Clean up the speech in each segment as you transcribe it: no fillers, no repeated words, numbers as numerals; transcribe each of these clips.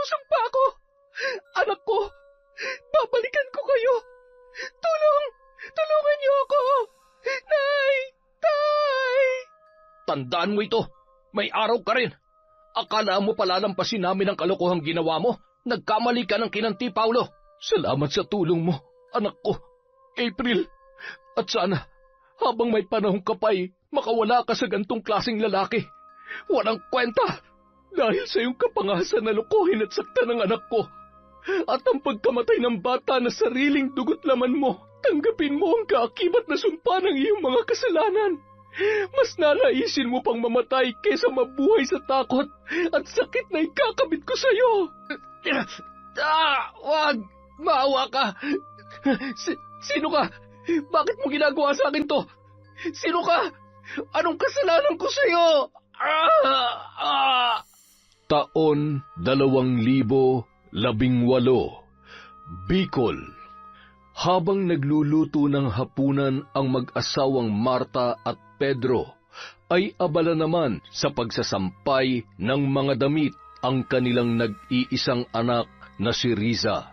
Lulusong pa ako! Anak ko! Babalikan ko kayo! Tulungan niyo ako! Nay! Tay! Tandaan mo ito! May araw ka rin! Akala mo palalampasin namin ang kalokohang ginawa mo? Nagkamali ka ng kinanti, Paulo! Salamat sa tulong mo, anak ko, April. At sana, habang may panahon ka pa'y makawala ka sa gantong klaseng lalaki. Walang kwenta! Dahil sa iyong kapangasan na lukuhin at saktan ng anak ko. At ang pagkamatay ng bata na sariling dugot laman mo, tanggapin mo ang kaakibat na sumpa ng iyong mga kasalanan. Mas nanaisin mo pang mamatay kaysa mabuhay sa takot at sakit na ikakabit ko sa iyo. Wag! Maawa ka! Sino ka? Bakit mo ginagawa sa akin to? Sino ka? Anong kasalanan ko sa iyo? Taon 2018, Bicol. Habang nagluluto ng hapunan ang mag-asawang Marta at Pedro, ay abala naman sa pagsasampay ng mga damit ang kanilang nag-iisang anak na si Riza.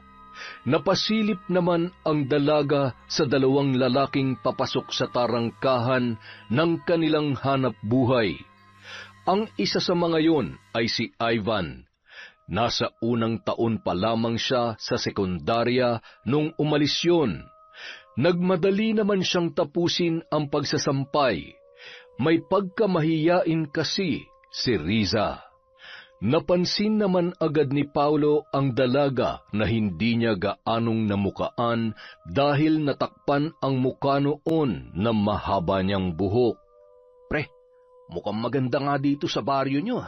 Napasilip naman ang dalaga sa dalawang lalaking papasok sa tarangkahan ng kanilang hanap buhay. Ang isa sa mga yon ay si Ivan. Nasa unang taon pa lamang siya sa sekundarya nung umalis yun. Nagmadali naman siyang tapusin ang pagsasampay. May pagkamahiyain kasi si Riza. Napansin naman agad ni Paulo ang dalaga na hindi niya gaanong namukaan dahil natakpan ang mukha noon na mahaba niyang buhok. Pre, mukhang maganda nga dito sa baryo niyo.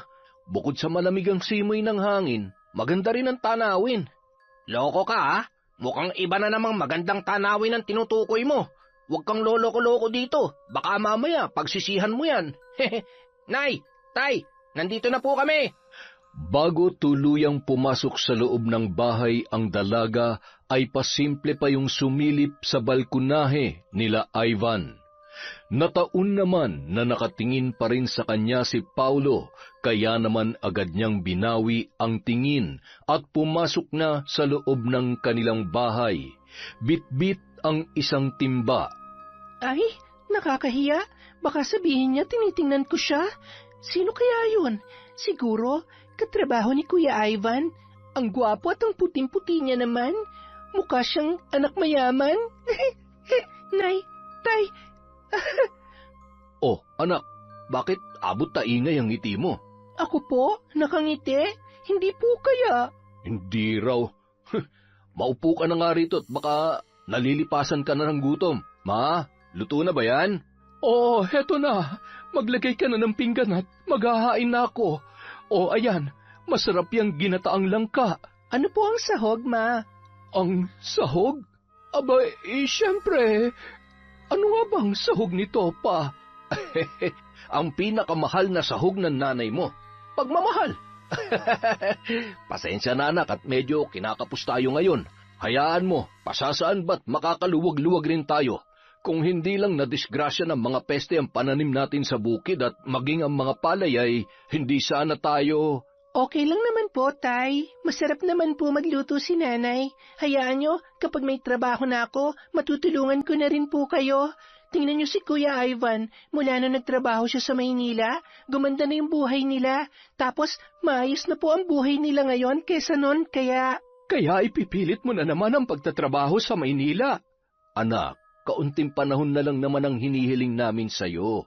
Bukod sa malamig ang simoy ng hangin, maganda rin ang tanawin. Loko ka ha? Mukhang iba na namang magandang tanawin ang tinutukoy mo. Huwag kang loloko-loko dito. Baka mamaya pagsisihan mo yan. Nay, Tay, nandito na po kami. Bago tuluyang pumasok sa loob ng bahay ang dalaga, ay pasimple pa yung sumilip sa balkonahe nila Ivan. Nataon naman na nakatingin pa rin sa kanya si Paulo, kaya naman agad niyang binawi ang tingin at pumasok na sa loob ng kanilang bahay. Bit-bit ang isang timba. Ay, nakakahiya. Baka sabihin niya tinitingnan ko siya. Sino kaya yun? Siguro, katrabaho ni Kuya Ivan. Ang gwapo at ang puting-puti niya naman. Mukha siyang anak mayaman. Nay, Tay. Oh, anak, bakit abot taingay ang ngiti mo? Ako po? Nakangiti? Hindi po kaya. Hindi raw. Maupo ka na nga rito at baka nalilipasan ka na ng gutom. Ma, luto na ba yan? Oh, heto na. Maglagay ka na ng pinggan at maghahain na ako. Oh, ayan, masarap yung ginataang langka. Ano po ang sahog, Ma? Ang sahog? Aba, syempre. Ano nga bang sahog nito, Pa? Ang pinakamahal na sahog ng nanay mo. Pagmamahal. Pasensya na anak at medyo kinakapos tayo ngayon. Hayaan mo, pasasaan ba't makakaluwag-luwag rin tayo. Kung hindi lang nadisgrasya ng mga peste ang pananim natin sa bukid at maging ang mga palay ay hindi sana tayo... Okay lang naman po, Tay. Masarap naman po magluto si Nanay. Hayaan nyo, kapag may trabaho na ako, matutulungan ko na rin po kayo. Tingnan nyo si Kuya Ivan. Mula na nagtrabaho siya sa Maynila, gumanda na yung buhay nila. Tapos, maayos na po ang buhay nila ngayon kesa noon, kaya... Kaya ipipilit mo na naman ang pagtatrabaho sa Maynila. Anak, kaunting panahon na lang naman ang hinihiling namin sa'yo.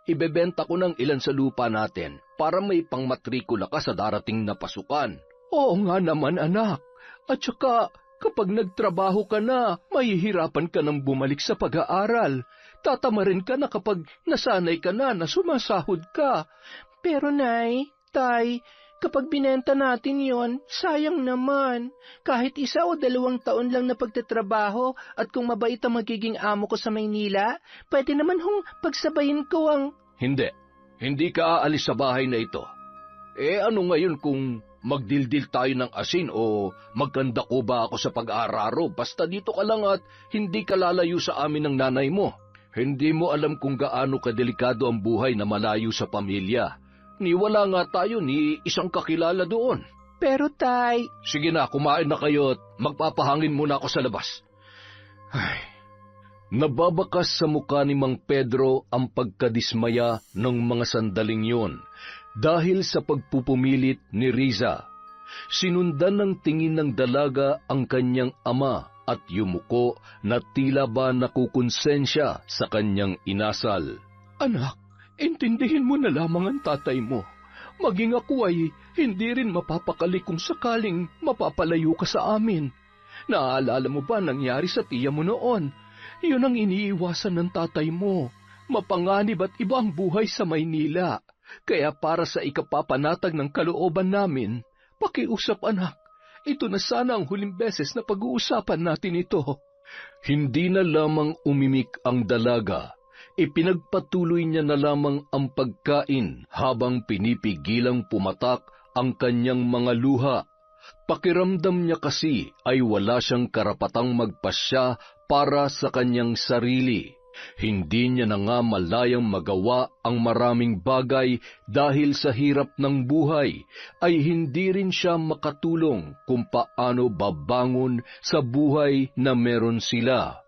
Ibebenta ko ng ilan sa lupa natin para may pangmatrikula ka sa darating na pasukan. Oo nga naman, anak. At saka, kapag nagtrabaho ka na, mahihirapan ka nang bumalik sa pag-aaral. Tatamarin ka na kapag nasanay ka na sumasahod ka. Pero Nay, Tay, kapag binenta natin yon, sayang naman. Kahit 1 o 2 taon lang na pagtatrabaho at kung mabait ang magiging amo ko sa Maynila, pwede naman hong pagsabayin ko ang... Hindi ka aalis sa bahay na ito. Ano ngayon kung magdildil tayo ng asin o magkandako ba ako sa pag-aararo basta dito ka lang at hindi ka lalayo sa amin ng nanay mo. Hindi mo alam kung gaano kadelikado ang buhay na malayo sa pamilya. Niwala nga tayo ni isang kakilala doon. Pero tay, Sige na, kumain na kayo at magpapahangin muna ako sa labas. Ay, nababakas sa mukha ni Mang Pedro ang pagkadismaya ng mga sandaling yon dahil sa pagpupumilit ni Riza. Sinundan ng tingin ng dalaga ang kanyang ama at yumuko na tila ba nakukonsensya sa kanyang inasal. Anak, intindihin mo na lamang ang tatay mo. Maging ako ay hindi rin mapapakali kung sakaling mapapalayo ka sa amin. Naaalala mo ba nangyari sa tiya mo noon? Yun ang iniiwasan ng tatay mo. Mapanganib at iba ang buhay sa Maynila. Kaya para sa ikapapanatag ng kalooban namin, pakiusap anak, ito na sana ang huling beses na pag-uusapan natin ito. Hindi na lamang umimik ang dalaga. Ipinagpatuloy niya na lamang ang pagkain habang pinipigilang pumatak ang kanyang mga luha. Pakiramdam niya kasi ay wala siyang karapatang magpasya para sa kanyang sarili. Hindi niya na nga malayang magawa ang maraming bagay dahil sa hirap ng buhay ay hindi rin siya makatulong kung paano babangon sa buhay na meron sila.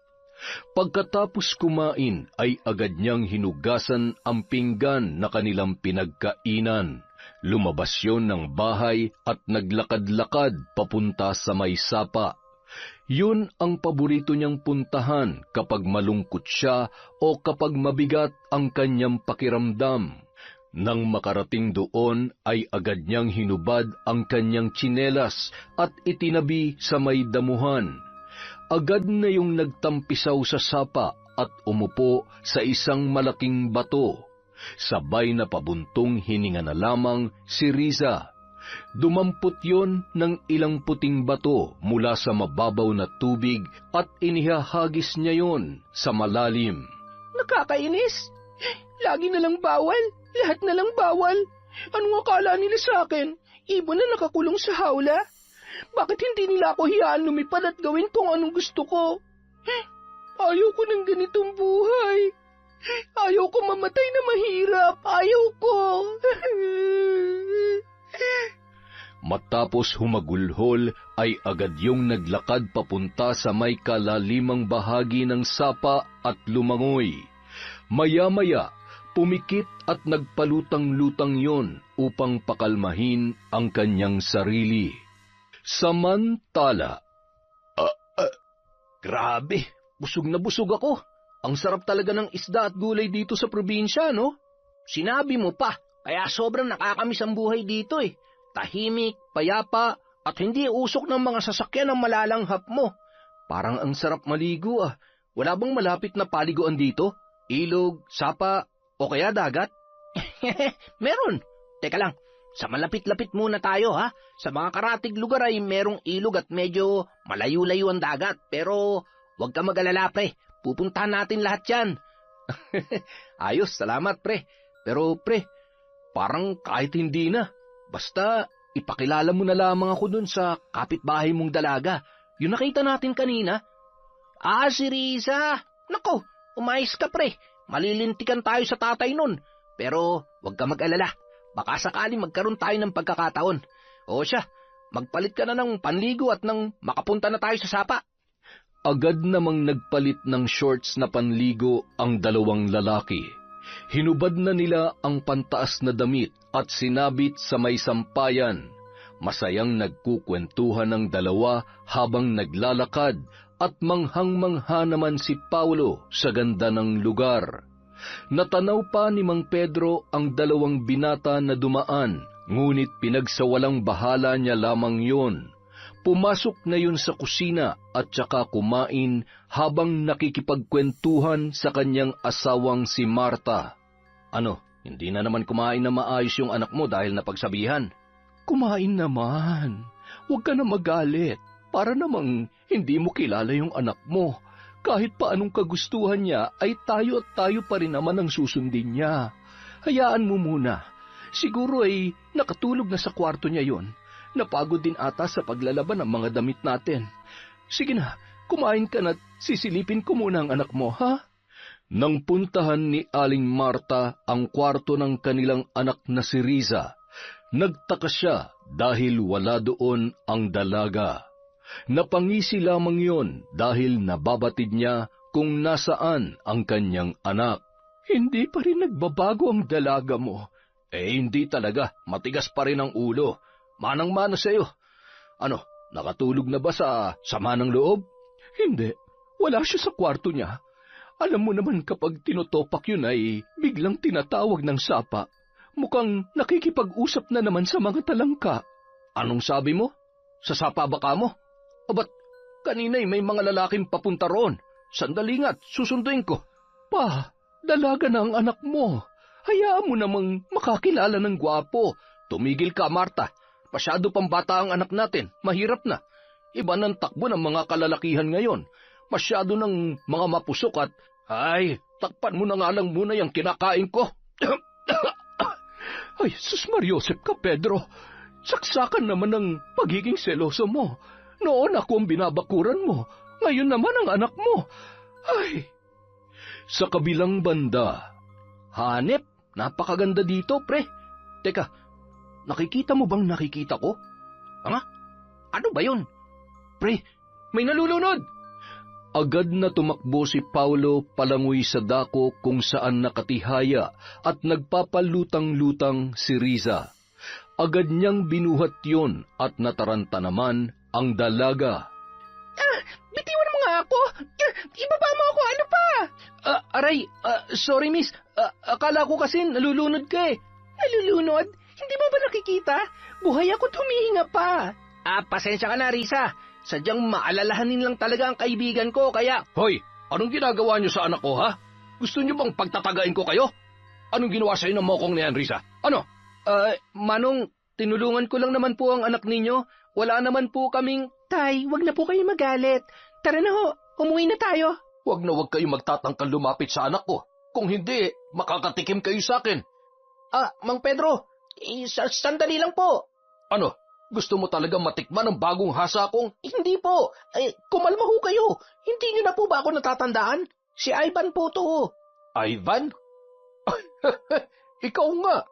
Pagkatapos kumain ay agad niyang hinugasan ang pinggan na kanilang pinagkainan. Lumabas yon ng bahay at naglakad-lakad papunta sa may sapa. Yun ang paborito niyang puntahan kapag malungkot siya o kapag mabigat ang kanyang pakiramdam. Nang makarating doon ay agad niyang hinubad ang kanyang tsinelas at itinabi sa may damuhan. Agad na yung nagtampisaw sa sapa at umupo sa isang malaking bato. Sabay na pabuntong hininga na lamang si Riza. Dumampot yon ng ilang puting bato mula sa mababaw na tubig at inihahagis niya yon sa malalim. nakakainis. Lagi na lang bawal, lahat na lang bawal. Anong akala nila sa akin? Ibon na nakakulong sa hawla? Bakit hindi nila ako hiyaan lumipad at gawin kung anong gusto ko? Ayaw ko ng ganitong buhay. Ayaw ko mamatay na mahirap. Ayaw ko. Matapos humagulhol ay agad yung naglakad papunta sa may kalalimang bahagi ng sapa at lumangoy. Maya-maya, pumikit at nagpalutang-lutang yon upang pakalmahin ang kanyang sarili. Samantala, Grabe, busog na busog ako. Ang sarap talaga ng isda at gulay dito sa probinsya, no? Sinabi mo pa, kaya sobrang nakakamiss ang buhay dito eh. Tahimik, payapa, at hindi usok ng mga sasakyan ang malalanghap mo. Parang ang sarap maligo ah. Wala bang malapit na paliguan dito? Ilog, sapa, o kaya dagat? Meron. Teka lang, sa malapit-lapit muna tayo ha. Sa mga karatig lugar ay merong ilog at medyo malayo-layo ang dagat. Pero huwag ka mag-alala pre, pupuntahan natin lahat yan. Ayos, salamat pre. Pero pre, parang kahit hindi na. Basta ipakilala mo na lamang ako dun sa kapitbahay mong dalaga. Yung nakita natin kanina. Si Riza. Nako, umayos ka pre. Malilintikan tayo sa tatay nun. Pero huwag ka mag-alala. Baka sakali magkaroon tayo ng pagkakataon. O siya, magpalit ka na ng panligo at nang makapunta na tayo sa sapa. agad namang nagpalit ng shorts na panligo ang dalawang lalaki. Hinubad na nila ang pantaas na damit at sinabit sa may sampayan. Masayang nagkukwentuhan ng dalawa habang naglalakad at manghang-mangha naman si Paulo sa ganda ng lugar. Natanaw pa ni Mang Pedro ang dalawang binata na dumaan, ngunit pinagsawalang bahala niya lamang yon. Pumasok na yun sa kusina at saka kumain habang nakikipagkwentuhan sa kanyang asawang si Marta. Ano, hindi na naman kumain na maayos yung anak mo dahil napagsabihan? Kumain naman. Huwag ka na magalit. Para namang hindi mo kilala yung anak mo. Kahit pa anong kagustuhan niya ay tayo at tayo pa rin naman ang susundin niya. Hayaan mo muna. Siguro ay nakatulog na sa kwarto niya yon. Napagod din ata sa paglalaban ng mga damit natin. Sige na, kumain ka na at sisilipin ko muna ang anak mo, ha? Nang puntahan ni Aling Marta ang kwarto ng kanilang anak na si Riza, Nagtaka siya dahil wala doon ang dalaga. Napangisi lamang yon dahil nababatid niya kung nasaan ang kanyang anak. Hindi pa rin nagbabago ang dalaga mo. Hindi talaga. Matigas pa rin ang ulo. Manang-mana sa'yo. Ano, nakatulog na ba sa sama ng loob? Hindi. Wala siya sa kwarto niya. Alam mo naman kapag tinutopak yun ay biglang tinatawag ng sapa. Mukhang nakikipag-usap na naman sa mga talangka. Anong sabi mo? Sa sapa ba ka mo? O ba't kanina'y may mga lalaking papunta roon? Sandali nga't susunduin ko. Pa, dalaga na ang anak mo. Hayaan mo namang makakilala ng gwapo. Tumigil ka, Marta. Masyado pang bata ang anak natin. Mahirap na. Iba ng takbo ng mga kalalakihan ngayon. Masyado ng mga mapusok at... Ay, takpan mo na nga lang muna yung kinakain ko. Ay, sus Mariosep ka, Pedro. Saksakan naman ang pagiging seloso mo. Noon ako ang binabakuran mo. Ngayon naman ang anak mo. Ay... Sa kabilang banda, Hanep, napakaganda dito, pre. Teka, nakikita mo bang nakikita ko? Ano ba yun? Pre, may nalulunod! agad na tumakbo si Paulo palangoy sa dako kung saan nakatihaya at nagpapalutang-lutang si Riza. Agad niyang binuhat yon at nataranta naman ang dalaga. Bitiwan mo nga ako! Ibaba mo ako, ano pa? Aray, sorry miss. Akala ko kasi nalulunod ka eh. Nalulunod? Hindi mo ba nakikita? Buhay ako, tumihinga pa. Pasensya ka na, Risa. Sadyang maalalahanin lang talaga ang kaibigan ko, kaya... Hoy, anong ginagawa niyo sa anak ko, ha? Gusto niyo bang pagtatagain ko kayo? Anong ginawa sa'yo ng mokong na yan, Risa? Ano? Manong, tinulungan ko lang naman po ang anak ninyo. Wala naman po kaming... Tay, wag na po kayo magalit. Tara na ho, umuwi na tayo. Wag na wag kayo magtatangkal lumapit sa anak ko. Kung hindi, makakatikim kayo sa akin. Mang Pedro, sandali lang po. Ano? Gusto mo talaga matikman ang bagong hasa kong? Hindi po. Kumalma ho kayo. Hindi niyo na po ba ako natatandaan? Si Ivan po to. Ivan? Ikaw nga.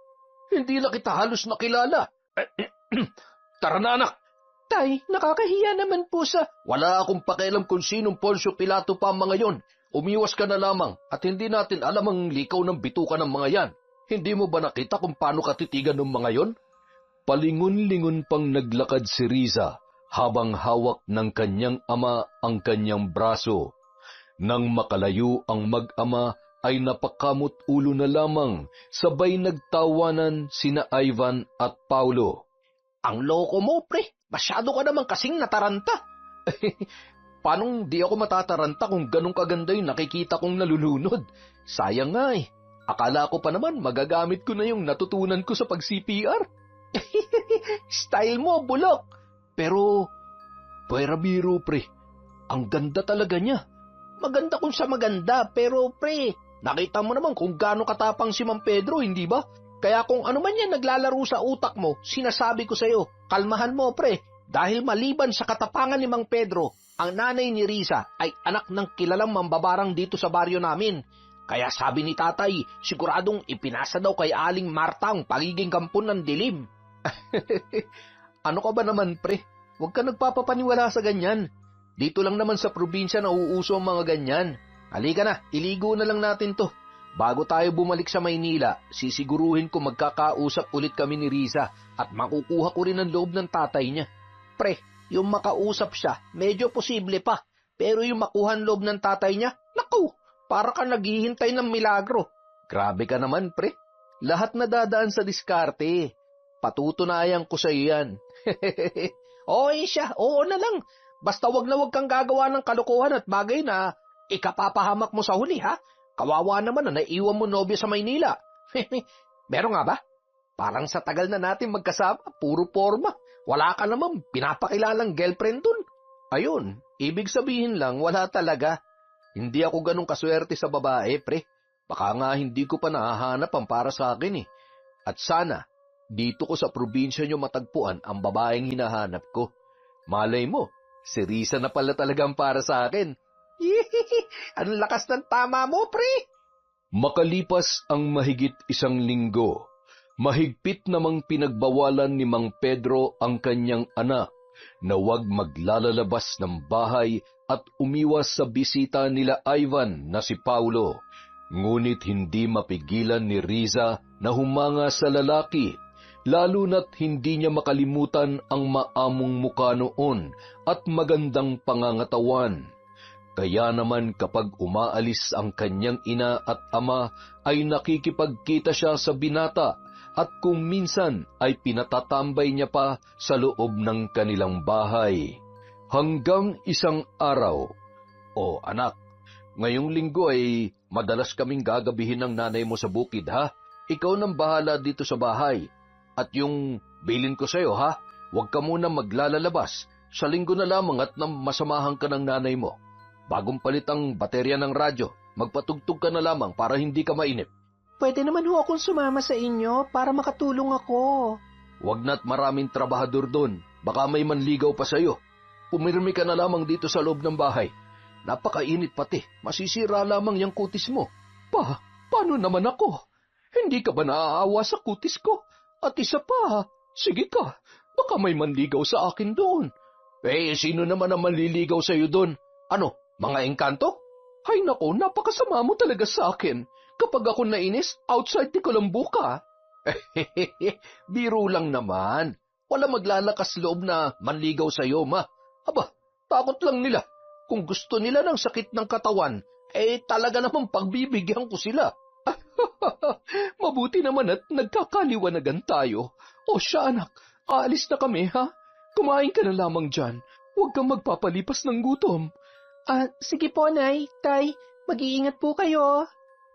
Hindi na kita halos nakilala. Tara na, anak. Tay, nakakahiya naman po sa... Wala akong pakialam kung sinong Poncio Pilato pa ang mga yon. Umiwas ka na lamang at hindi natin alam ang likaw ng bituka ng mga yan. Hindi mo ba nakita kung paano katitigan ng mga yon? Palingon-lingon pang naglakad si Riza habang hawak ng kanyang ama ang kanyang braso. Nang makalayo ang mag-ama ay napakamot ulo na lamang, sabay nagtawanan sina Ivan at Paulo. Ang loko mo, pre. Masyado ka naman kasing nataranta. Paanong di ako matataranta kung ganong kaganda yung nakikita kong nalulunod? Sayang nga eh. Akala ko pa naman magagamit ko na yung natutunan ko sa pag-CPR. Style mo, bulok. Pero, pwera biro, pre. Ang ganda talaga niya. Maganda kung sa maganda, pero pre, nakita mo naman kung gaano katapang si Mang Pedro, hindi ba? Kaya kung ano man yan naglalaro sa utak mo, sinasabi ko sa'yo, kalmahan mo, pre. Dahil maliban sa katapangan ni Mang Pedro, ang nanay ni Riza ay anak ng kilalang mambabarang dito sa baryo namin. Kaya sabi ni tatay, siguradong ipinasa daw kay Aling Marta ang pagiging kampon ng dilim. Ano ka ba naman, pre? Huwag ka nagpapapaniwala sa ganyan. Dito lang naman sa probinsya na uuso ang mga ganyan. Halika na, iligo na lang natin to. Bago tayo bumalik sa Maynila, sisiguruhin ko magkakausap ulit kami ni Riza at makukuha ko rin ang loob ng tatay niya. Pre, yung makausap siya, medyo posible pa. Pero yung makuha ang loob ng tatay niya, naku, para ka naghihintay ng milagro. Grabe ka naman, pre. Lahat na dadaan sa diskarte. Patutunayan ko sa iyan. Oy siya, oo na lang. Basta wag na wag kang gagawa ng kalokohan at bagay na ikapapahamak mo sa huli, ha? Kawawa naman na naiwan mo nobya sa Maynila. Meron nga ba? Parang sa tagal na natin magkasama, puro forma. Wala ka naman pinapakilalang girlfriend dun. Ayun, ibig sabihin lang wala talaga. Hindi ako ganun kaswerte sa babae, pre. Baka nga hindi ko pa nahahanap ang para sa akin eh. At sana, dito ko sa probinsya nyo matagpuan ang babaeng hinahanap ko. Malay mo, si Risa na pala talagang para sa akin. Ang lakas ng tama mo, pre! Makalipas ang mahigit 1 linggo, Mahigpit namang pinagbawalan ni Mang Pedro ang kanyang anak na huwag maglalalabas ng bahay at umiwas sa bisita nila Ivan na si Paulo. Ngunit hindi mapigilan ni Riza na humanga sa lalaki, lalo na't hindi niya makalimutan ang maamong mukha noon at magandang pangangatawan. Kaya naman kapag umaalis ang kanyang ina at ama ay nakikipagkita siya sa binata at kung minsan ay pinatatambay niya pa sa loob ng kanilang bahay. Hanggang isang araw, "O anak, ngayong linggo ay madalas kaming gagabihin ng nanay mo sa bukid ha? Ikaw nang bahala dito sa bahay. At yung bilin ko sa'yo ha, huwag ka muna maglalalabas. Sa linggo na lamang at nang masamahan ka ng nanay mo. Bagong palit ang baterya ng radyo, magpatugtog ka na lamang para hindi ka mainip." Pwede naman ho akong sumama sa inyo para makatulong ako. "Huwag na't maraming trabahador doon, baka may manligaw pa sa'yo. Pumirmi ka na lamang dito sa loob ng bahay. Napakainit pati, masisira lamang yung kutis mo." Paano naman ako? Hindi ka ba naaawa sa kutis ko? At isa pa, sige ka, baka may manligaw sa akin doon. Sino naman ang manliligaw sa'yo doon? Ano, mga engkanto? Ay nako, napakasama mo talaga sa akin. Kapag ako nainis, outside ti Colombo ka. Biro lang naman. Wala maglalakas loob na manligaw sa'yo, ma. Aba, takot lang nila. Kung gusto nila ng sakit ng katawan, talaga namang pagbibigyan ko sila. Mabuti naman at nagkakaliwanagan tayo. O siya anak, aalis na kami ha? Kumain ka na lamang dyan. Huwag kang magpapalipas ng gutom. Sige po, Nay, Tay, mag-iingat po kayo.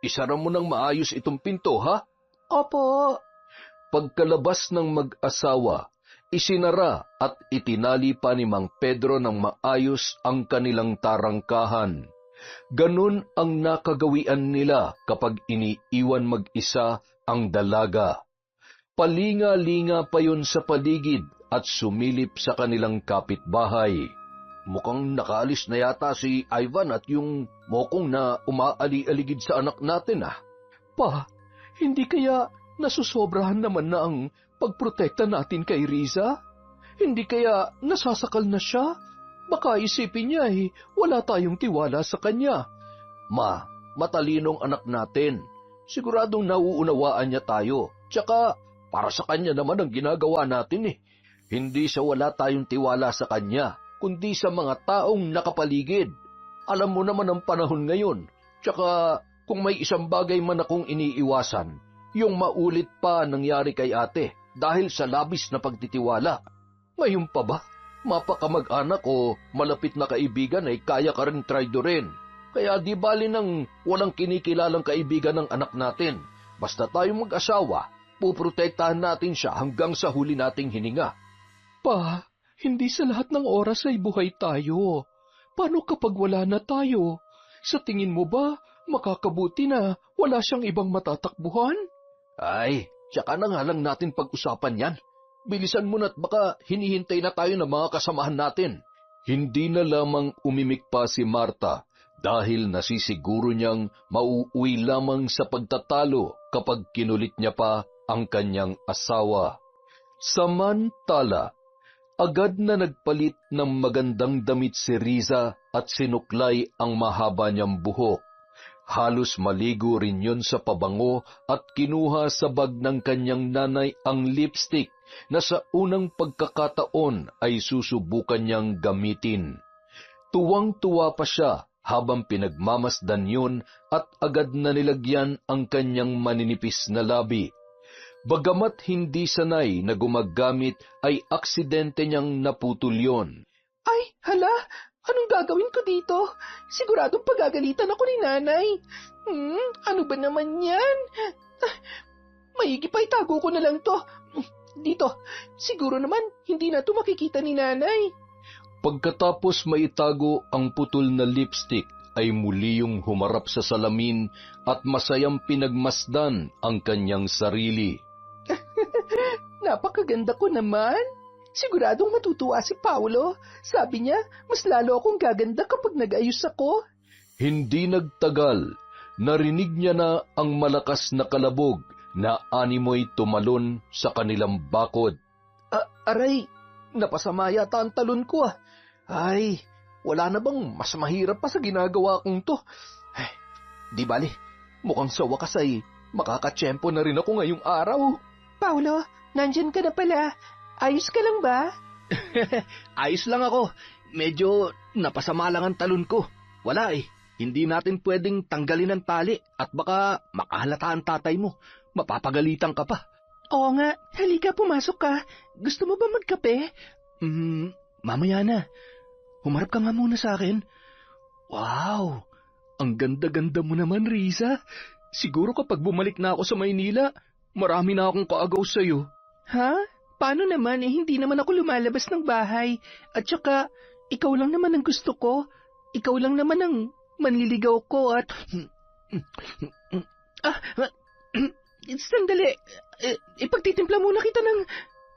Isara mo ng maayos itong pinto, ha? Opo. Pagkalabas ng mag-asawa, isinara at itinali pa ni Mang Pedro ng maayos ang kanilang tarangkahan. Ganun ang nakagawian nila kapag iniiwan mag-isa ang dalaga. Palinga-linga pa yun sa paligid at sumilip sa kanilang kapitbahay. Mukhang nakaalis na yata si Ivan at yung mokong na umaali-aligid sa anak natin ah. Hindi kaya nasusobrahan naman na ang pagprotekta natin kay Riza? Hindi kaya nasasakal na siya? Baka isipin niya wala tayong tiwala sa kanya. Ma, matalinong anak natin. Siguradong nauunawaan niya tayo. Tsaka para sa kanya naman ang ginagawa natin Hindi sa wala tayong tiwala sa kanya, kundi sa mga taong nakapaligid. Alam mo naman ang panahon ngayon. Tsaka kung may isang bagay man akong iniiwasan, yung maulit pa nangyari kay ate dahil sa labis na pagtitiwala. Ngayon pa ba? Mapakamag-anak o malapit na kaibigan ay kaya ka rin traidorin. Kaya di bali nang walang kinikilalang kaibigan ng anak natin. Basta tayong mag-asawa, puprotektahan natin siya hanggang sa huli nating hininga. Hindi sa lahat ng oras ay buhay tayo. Paano kapag wala na tayo? Sa tingin mo ba, makakabuti na wala siyang ibang matatakbuhan? Tsaka na nga lang natin pag-usapan yan. Bilisan mo na't baka hinihintay na tayo ng mga kasamahan natin. Hindi na lamang umimik pa si Marta dahil nasisiguro niyang mauuwi lamang sa pagtatalo kapag kinulit niya pa ang kanyang asawa. Samantala, agad na nagpalit ng magandang damit si Riza at sinuklay ang mahaba niyang buhok. Halos maligo rin yun sa pabango at kinuha sa bag ng kanyang nanay ang lipstick na sa unang pagkakataon ay susubukan niyang gamitin. Tuwang-tuwa pa siya habang pinagmamasdan yun at agad na nilagyan ang kanyang maninipis na labi. Bagamat hindi sanay na gumagamit ay aksidente niyang naputol yun. Hala! Anong gagawin ko dito? Siguradong pagagalitan ako ni nanay. Ano ba naman yan? Maigi pa itago ko na lang to. Dito, siguro naman hindi na to makikita ni nanay. Pagkatapos maitago ang putol na lipstick, ay muli yung humarap sa salamin at masayang pinagmasdan ang kanyang sarili. Napakaganda ko naman. Siguradong matutuwa si Paulo. Sabi niya, mas lalo akong gaganda kapag nag-ayos ako. Hindi nagtagal, narinig niya na ang malakas na kalabog na animoy tumalon sa kanilang bakod. Aray, napasama yata ang talon ko ah. Ay, wala na bang mas mahirap pa sa ginagawa kong to? Ay, di bali, mukhang sa wakas ay makakatsyempo na rin ako ngayong araw. Paulo, nandyan ka na pala. Ayos ka lang ba? Ayos lang ako. Medyo napasama lang ang talon ko. Wala eh. Hindi natin pwedeng tanggalin ang tali at baka makahalata ang tatay mo. Mapapagalitan ka pa. Oo nga, halika pumasok ka. Gusto mo ba magkape? Mamaya na. Humarap ka nga muna sa akin. Wow! Ang ganda-ganda mo naman, Riza. Siguro kapag bumalik na ako sa Maynila, marami na akong kaagaw sa'yo. Ha? Paano naman hindi naman ako lumalabas ng bahay. At saka, ikaw lang naman ang gusto ko. Ikaw lang naman ang manliligaw ko at... Sandali. Ipagtitimpla muna kita ng...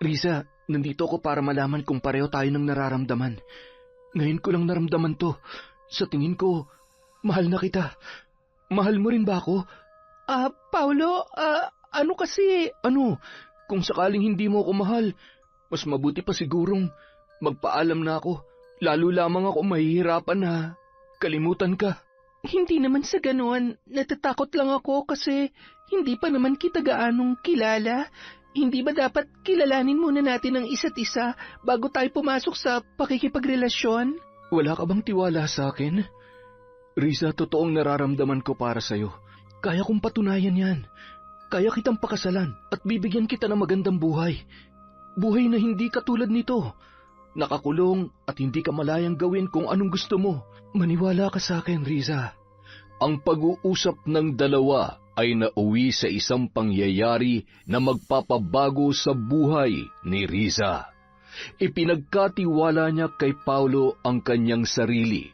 Riza, nandito ako para malaman kung pareho tayo ng nararamdaman. Ngayon ko lang naramdaman to. Sa tingin ko, mahal na kita. Mahal mo rin ba ako? Paulo, ano kasi... Ano? Kung sakaling hindi mo ako mahal, mas mabuti pa sigurong magpaalam na ako. Lalo lamang ako mahihirapan na kalimutan ka. Hindi naman sa ganoon. Natatakot lang ako kasi hindi pa naman kita gaanong kilala. Hindi ba dapat kilalanin muna natin ang isa't isa bago tayo pumasok sa pakikipagrelasyon? Wala ka bang tiwala sa akin? Riza, totoong nararamdaman ko para sa'yo. Kaya kong patunayan yan. Kaya kitang pakasalan at bibigyan kita ng magandang buhay. Buhay na hindi katulad nito. Nakakulong at hindi ka malayang gawin kung anong gusto mo. Maniwala ka sa akin, Riza. Ang pag-uusap ng dalawa ay nauwi sa isang pangyayari na magpapabago sa buhay ni Riza. Ipinagkatiwala niya kay Paulo ang kanyang sarili,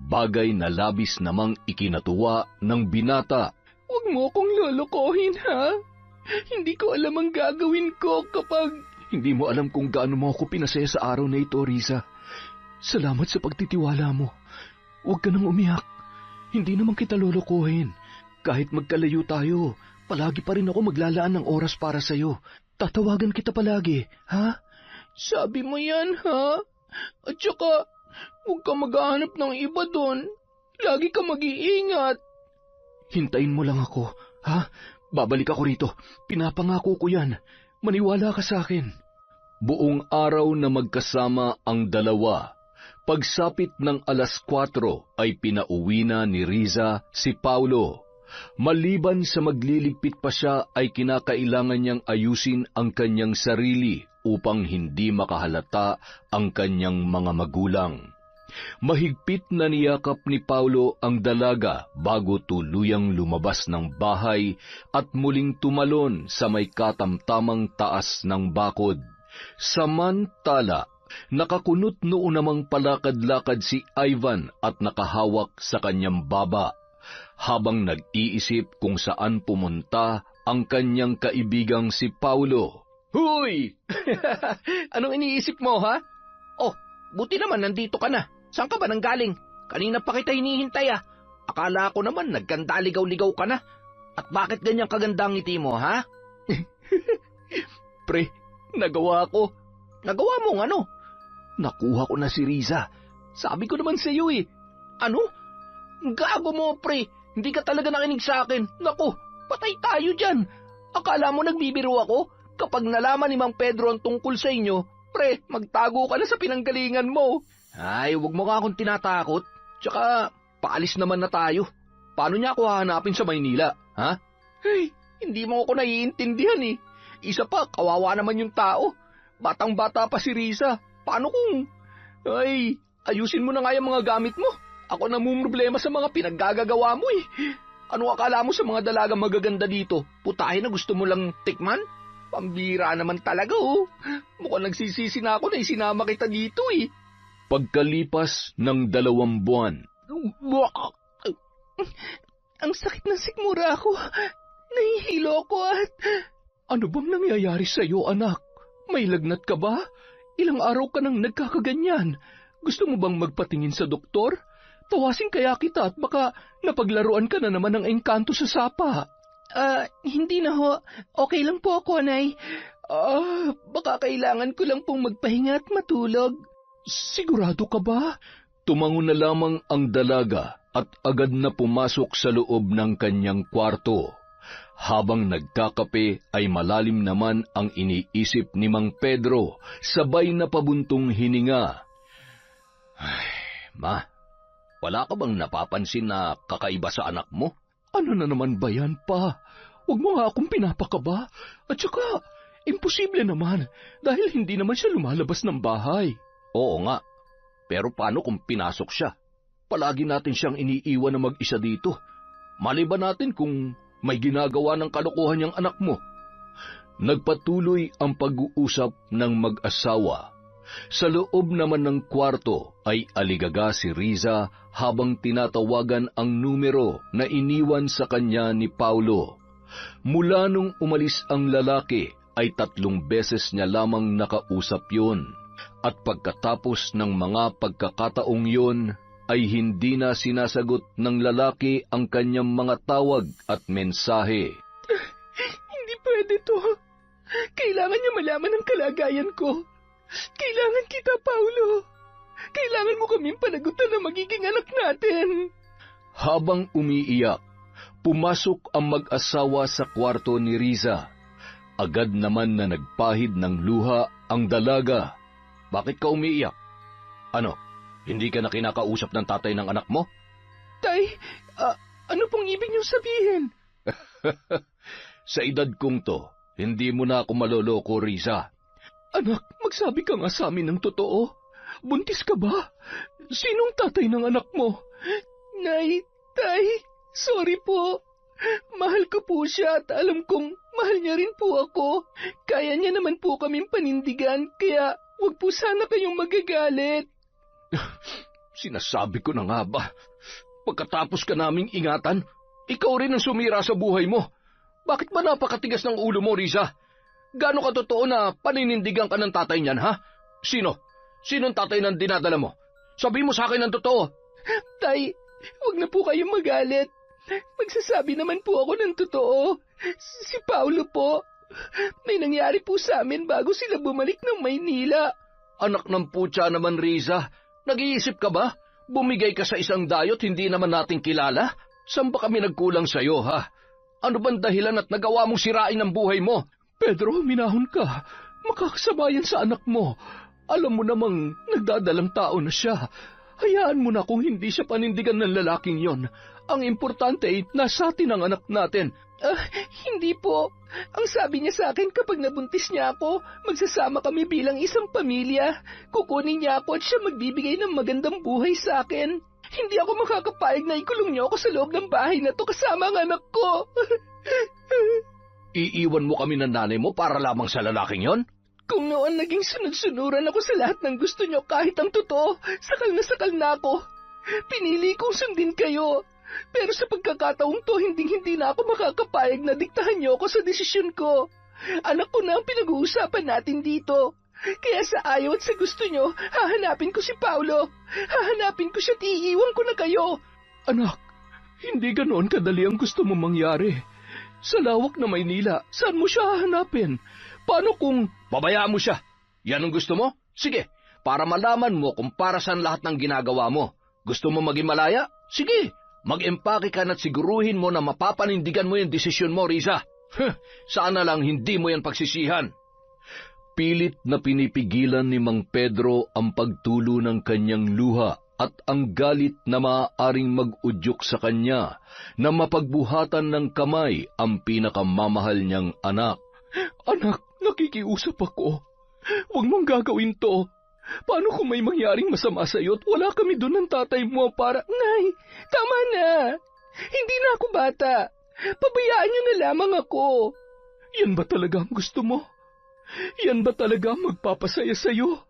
bagay na labis namang ikinatuwa ng binata. Huwag mo akong lolokohin, ha? Hindi ko alam ang gagawin ko kapag... Hindi mo alam kung gaano mo ako pinasaya sa araw na ito, Riza. Salamat sa pagtitiwala mo. Huwag ka nang umiyak. Hindi naman kita lolokohin. Kahit magkalayo tayo, palagi pa rin ako maglalaan ng oras para sa'yo. Tatawagan kita palagi, ha? Sabi mo yan, ha? At saka, huwag ka maghahanap ng iba doon. Lagi ka mag-iingat. Hintayin mo lang ako, ha? Babalik ako rito. Pinapangako ko yan. Maniwala ka sa akin. Buong araw na magkasama ang dalawa. Pagsapit ng 4:00 ay pinauwi na ni Riza si Paulo. Maliban sa magliligpit pa siya ay kinakailangan niyang ayusin ang kanyang sarili upang hindi makahalata ang kanyang mga magulang. Mahigpit na niyakap ni Paulo ang dalaga bago tuluyang lumabas ng bahay at muling tumalon sa may katamtamang taas ng bakod. Samantala, nakakunot noon namang palakad-lakad si Ivan at nakahawak sa kanyang baba, habang nag-iisip kung saan pumunta ang kanyang kaibigang si Paulo. Huy! Anong iniisip mo, ha? Oh, buti naman nandito ka na. Saan ka ba nanggaling? Kanina pa kita hinihintay, ah. Akala ko naman nagkandaligaw-ligaw ka na. At bakit ganyang kaganda ang ngiti mo, ha? Pre, nagawa ko. Nagawa mong ano? Nakuha ko na si Riza. Sabi ko naman sa iyo eh. Ano? Gago mo, pre. Hindi ka talaga nakinig sa akin. Naku, patay tayo dyan. Akala mo nagbibiro ako? Kapag nalaman ni Mang Pedro ang tungkol sa inyo, pre, magtago ka na sa pinanggalingan mo. Ay, wag mo nga akong tinatakot. Tsaka, paalis naman na tayo. Paano niya ako hahanapin sa Maynila, ha? Ay, hindi mo ako naiintindihan eh. Isa pa, kawawa naman yung tao. Batang-bata pa si Riza. Paano kung... Ay, ayusin mo na nga yung mga gamit mo. Ako namumroblema sa mga pinaggagawa mo eh. Ano akala mo sa mga dalagang magaganda dito? Putahe na gusto mo lang tikman? Pambira naman talaga oh. Mukhang nagsisisi na ako na isinama kita dito eh. Pagkalipas ng 2 buwan. Ang sakit ng sikmura ako. Nahihilo ako at... Ano bang nangyayari sa iyo, anak? May lagnat ka ba? Ilang araw ka nang nagkakaganyan. Gusto mo bang magpatingin sa doktor? Tawasin kaya kita at baka napaglaruan ka na naman ng engkanto sa sapa. Hindi na ho. Okay lang po ako, Nay. Baka kailangan ko lang pong magpahinga at matulog. Sigurado ka ba? Tumango na lamang ang dalaga at agad na pumasok sa loob ng kanyang kwarto. Habang nagkakape ay malalim naman ang iniisip ni Mang Pedro, sabay na pabuntong hininga. Ay, Ma, wala ka bang napapansin na kakaiba sa anak mo? Ano na naman ba yan, Pa? Huwag mo nga akong pinapakaba. At saka, imposible naman dahil hindi naman siya lumalabas ng bahay. Oo nga, pero paano kung pinasok siya? Palagi natin siyang iniiwan na mag-isa dito. Maliban natin kung may ginagawa ng kalokohan niyang anak mo. Nagpatuloy ang pag-uusap ng mag-asawa. Sa loob naman ng kwarto ay aligaga si Riza habang tinatawagan ang numero na iniwan sa kanya ni Paulo. Mula nung umalis ang lalaki ay 3 beses niya lamang nakausap yun. At pagkatapos ng mga pagkakataong yun, ay hindi na sinasagot ng lalaki ang kanyang mga tawag at mensahe. Hindi pwede to. Kailangan niya malaman ang kalagayan ko. Kailangan kita, Paulo. Kailangan mo kaming panagutan na magiging anak natin. Habang umiiyak, pumasok ang mag-asawa sa kwarto ni Riza. Agad naman na nagpahid ng luha ang dalaga. Bakit ka umiiyak? Ano? Hindi ka na kinakausap ng tatay ng anak mo? Tay, ano pong ibig niyong sabihin? Sa edad kong to, hindi mo na ako maloloko, Riza. Anak, magsabi ka nga sa amin ng totoo. Buntis ka ba? Sinong tatay ng anak mo? Nay, Tay, sorry po. Mahal ko po siya at alam kong mahal niya rin po ako. Kaya niya naman po kaming panindigan, kaya huwag po sana kayong magagalit. Sinasabi ko na nga ba, pagkatapos ka naming ingatan, ikaw rin ang sumira sa buhay mo. Bakit ba napakatigas ng ulo mo, Riza? Gaano ka totoo na paninindigan ka ng tatay niyan, ha? Sino? Sinong tatay ng dinadala mo? Sabi mo sa akin ang totoo. Tay, huwag na po kayong magalit. Magsasabi naman po ako ng totoo. Si Paulo po. May nangyari po sa amin bago sila bumalik ng Maynila. Anak ng putya naman, Riza. Nag-iisip ka ba? Bumigay ka sa isang dayot hindi naman natin kilala? Saan ba kami nagkulang sa'yo, ha? Ano bang dahilan at nagawa mong sirain ang buhay mo? Pedro, minahon ka. Makakasabayan sa anak mo. Alam mo namang nagdadalang tao na siya. Hayaan mo na kung hindi siya panindigan ng lalaking yon. Ang importante ay nasa atin ang anak natin. Hindi po. Ang sabi niya sa akin kapag nabuntis niya ako, magsasama kami bilang isang pamilya. Kukunin niya ako at siya magbibigay ng magandang buhay sa akin. Hindi ako makakapayag na ikulong niyo ako sa loob ng bahay na to kasama ang anak ko. Iiwan mo kami ng nanay mo para lamang sa lalaking yon? Kung noon naging sunod-sunuran ako sa lahat ng gusto niyo kahit ang totoo, sakal na ako. Pinili kong sundin kayo. Pero sa pagkakataong to, hindi na ako makakapayag na diktahan niyo ako sa desisyon ko. Anak ko na ang pinag-uusapan natin dito. Kaya sa ayaw at sa gusto niyo, hahanapin ko si Paulo. Hahanapin ko siya at iiwan ko na kayo. Anak, hindi ganoon kadali ang gusto mo mangyari. Sa lawak na Maynila, saan mo siya hahanapin? Paano kung... Pabayaan mo siya. Yan ang gusto mo? Sige, para malaman mo kung para saan lahat ng ginagawa mo. Gusto mo maging malaya? Sige, mag-empake ka na't siguruhin mo na mapapanindigan mo yung desisyon mo, Riza. Sana lang hindi mo yan pagsisihan. Pilit na pinipigilan ni Mang Pedro ang pagtulo ng kanyang luha at ang galit na maaaring mag-udyok sa kanya na mapagbuhatan ng kamay ang pinakamamahal niyang anak. Anak, nakikiusap ako. Huwag mong gagawin to. Paano kung may mangyaring masama sa iyo at wala kami doon ng tatay mo para... Nay, tama na. Hindi na ako bata. Pabayaan niyo na lamang ako. Yan ba talaga ang gusto mo? Yan ba talaga ang magpapasaya sa iyo?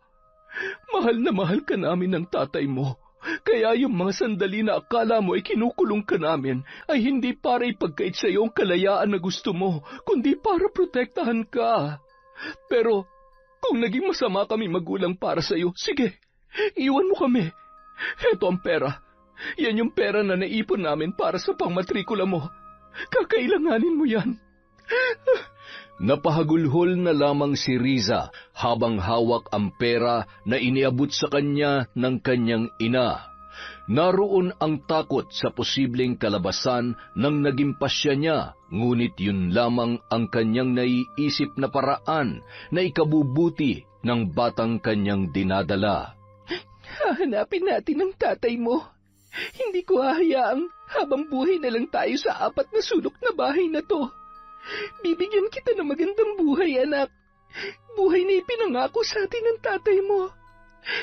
Mahal na mahal ka namin ng tatay mo. Kaya yung mga sandali na akala mo ay kinukulong ka namin ay hindi para ipagkait sa iyo ang kalayaan na gusto mo, kundi para protektahan ka. Pero kung naging masama kami magulang para sa iyo, sige, iwan mo kami. Heto ang pera. Yan yung pera na naipon namin para sa pangmatrikula mo. Kakailanganin mo yan. Napahagulhol na lamang si Riza habang hawak ang pera na iniabot sa kanya ng kanyang ina. Naroon ang takot sa posibleng kalabasan ng naging pasya niya, ngunit yun lamang ang kanyang naiisip na paraan na ikabubuti ng batang kanyang dinadala. Hahanapin natin ang tatay mo. Hindi ko hahayaang habang buhay na lang tayo sa 4 na sulok na bahay na to. Bibigyan kita ng magandang buhay, anak. Buhay na ipinangako sa atin ng tatay mo.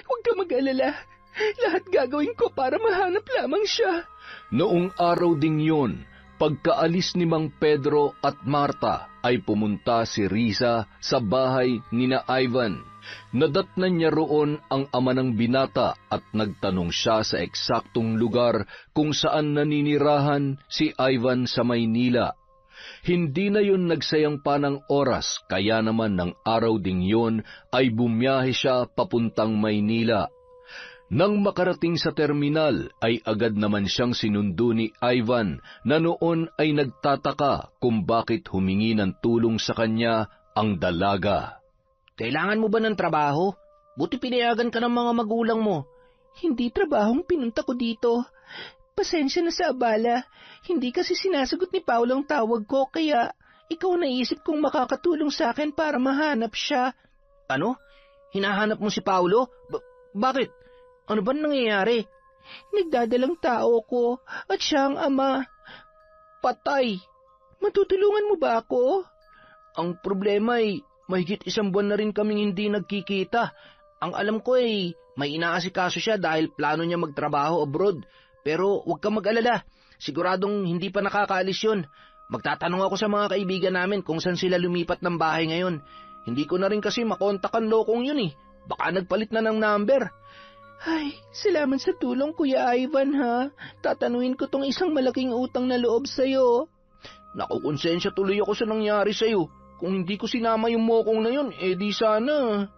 Huwag ka mag-alala. Lahat gagawin ko para mahanap lamang siya. Noong araw ding yun, pagkaalis ni Mang Pedro at Marta, ay pumunta si Riza sa bahay ni na Ivan. Nadatnan niya roon ang ama ng binata at nagtanong siya sa eksaktong lugar kung saan naninirahan si Ivan sa Maynila. Hindi na yun nagsayang pa ng oras, kaya naman ng araw ding yun ay bumiyahe siya papuntang Maynila. Nang makarating sa terminal ay agad naman siyang sinundo ni Ivan na noon ay nagtataka kung bakit humingi ng tulong sa kanya ang dalaga. Kailangan mo ba ng trabaho? Buti pinayagan ka ng mga magulang mo. Hindi trabahong pinunta ko dito. Pasensya na sa abala. Hindi kasi sinasagot ni Paulo ang tawag ko, kaya ikaw naisip kong makakatulong sa akin para mahanap siya. Ano? Hinahanap mo si Paulo? Bakit? Ano ba nangyayari? Nagdadalang tao ko at siya ang ama. Patay. Matutulungan mo ba ako? Ang problema ay mahigit 1 buwan na rin kaming hindi nagkikita. Ang alam ko ay may inaasikaso siya dahil plano niya magtrabaho abroad. Pero huwag kang mag-alala. Siguradong hindi pa nakakaalis yun. Magtatanong ako sa mga kaibigan namin kung saan sila lumipat ng bahay ngayon. Hindi ko na rin kasi makontak ang lokong yun eh. Baka nagpalit na ng number. Ay, salamat sa tulong, Kuya Ivan, ha? Tatanuin ko tong isang malaking utang na loob sa'yo. Nakukonsensya tuloy ako sa nangyari sa'yo. Kung hindi ko sinama yung mokong na yun, di sana.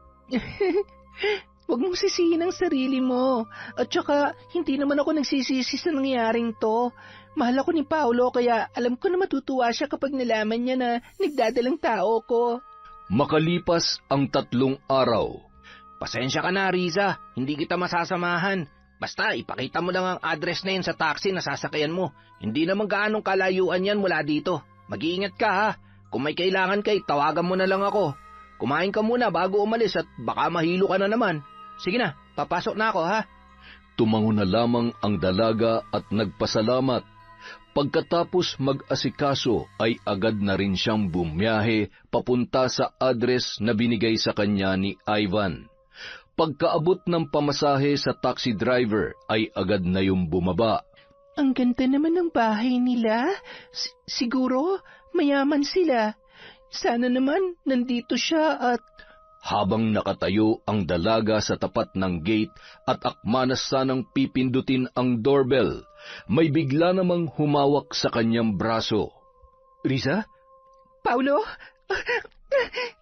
Huwag mong sisihin ang sarili mo. At saka, hindi naman ako nagsisisi sa nangyaring to. Mahal ako ni Paulo, kaya alam ko na matutuwa siya kapag nalaman niya na nagdadalang tao ko. Makalipas ang 3 araw, Pasensya ka na, Riza. Hindi kita masasamahan. Basta, ipakita mo lang ang address na yun sa taxi na sasakyan mo. Hindi naman gaanong kalayuan yan mula dito. Mag-iingat ka, ha? Kung may kailangan kay, tawagan mo na lang ako. Kumain ka muna bago umalis at baka mahilo ka na naman. Sige na, papasok na ako, ha? tumango na lamang ang dalaga at nagpasalamat. Pagkatapos mag-asikaso ay agad na rin siyang bumiyahe papunta sa address na binigay sa kanya ni Ivan. Pagkaabot ng pamasahe sa taxi driver ay agad na yung bumaba. Ang ganda naman ng bahay nila. Siguro mayaman sila. Sana naman nandito siya at... Habang nakatayo ang dalaga sa tapat ng gate at akmanas sanang pipindutin ang doorbell, may bigla namang humawak sa kanyang braso. Riza? Paulo?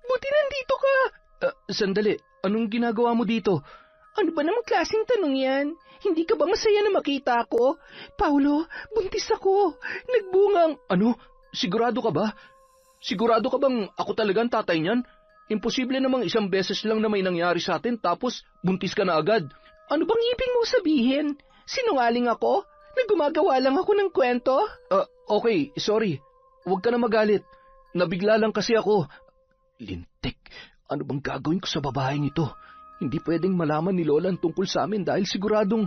Buti nandito ka. Sandali, anong ginagawa mo dito? Ano ba namang klaseng tanong yan? Hindi ka ba masaya na makita ako? Paulo, buntis ako. Nagbungang... Ano? Sigurado ka ba? Sigurado ka bang ako talagang tatay niyan? Imposible namang isang beses lang na may nangyari sa atin tapos buntis ka na agad. Ano bang ibig mong sabihin? Sinungaling ako? Nagumagawa lang ako ng kwento? Okay, sorry. Huwag ka na magalit. Nabigla lang kasi ako. Lintik, ano bang gagawin ko sa babaeng ito? Hindi pwedeng malaman ni Lola ang tungkol sa amin dahil siguradong...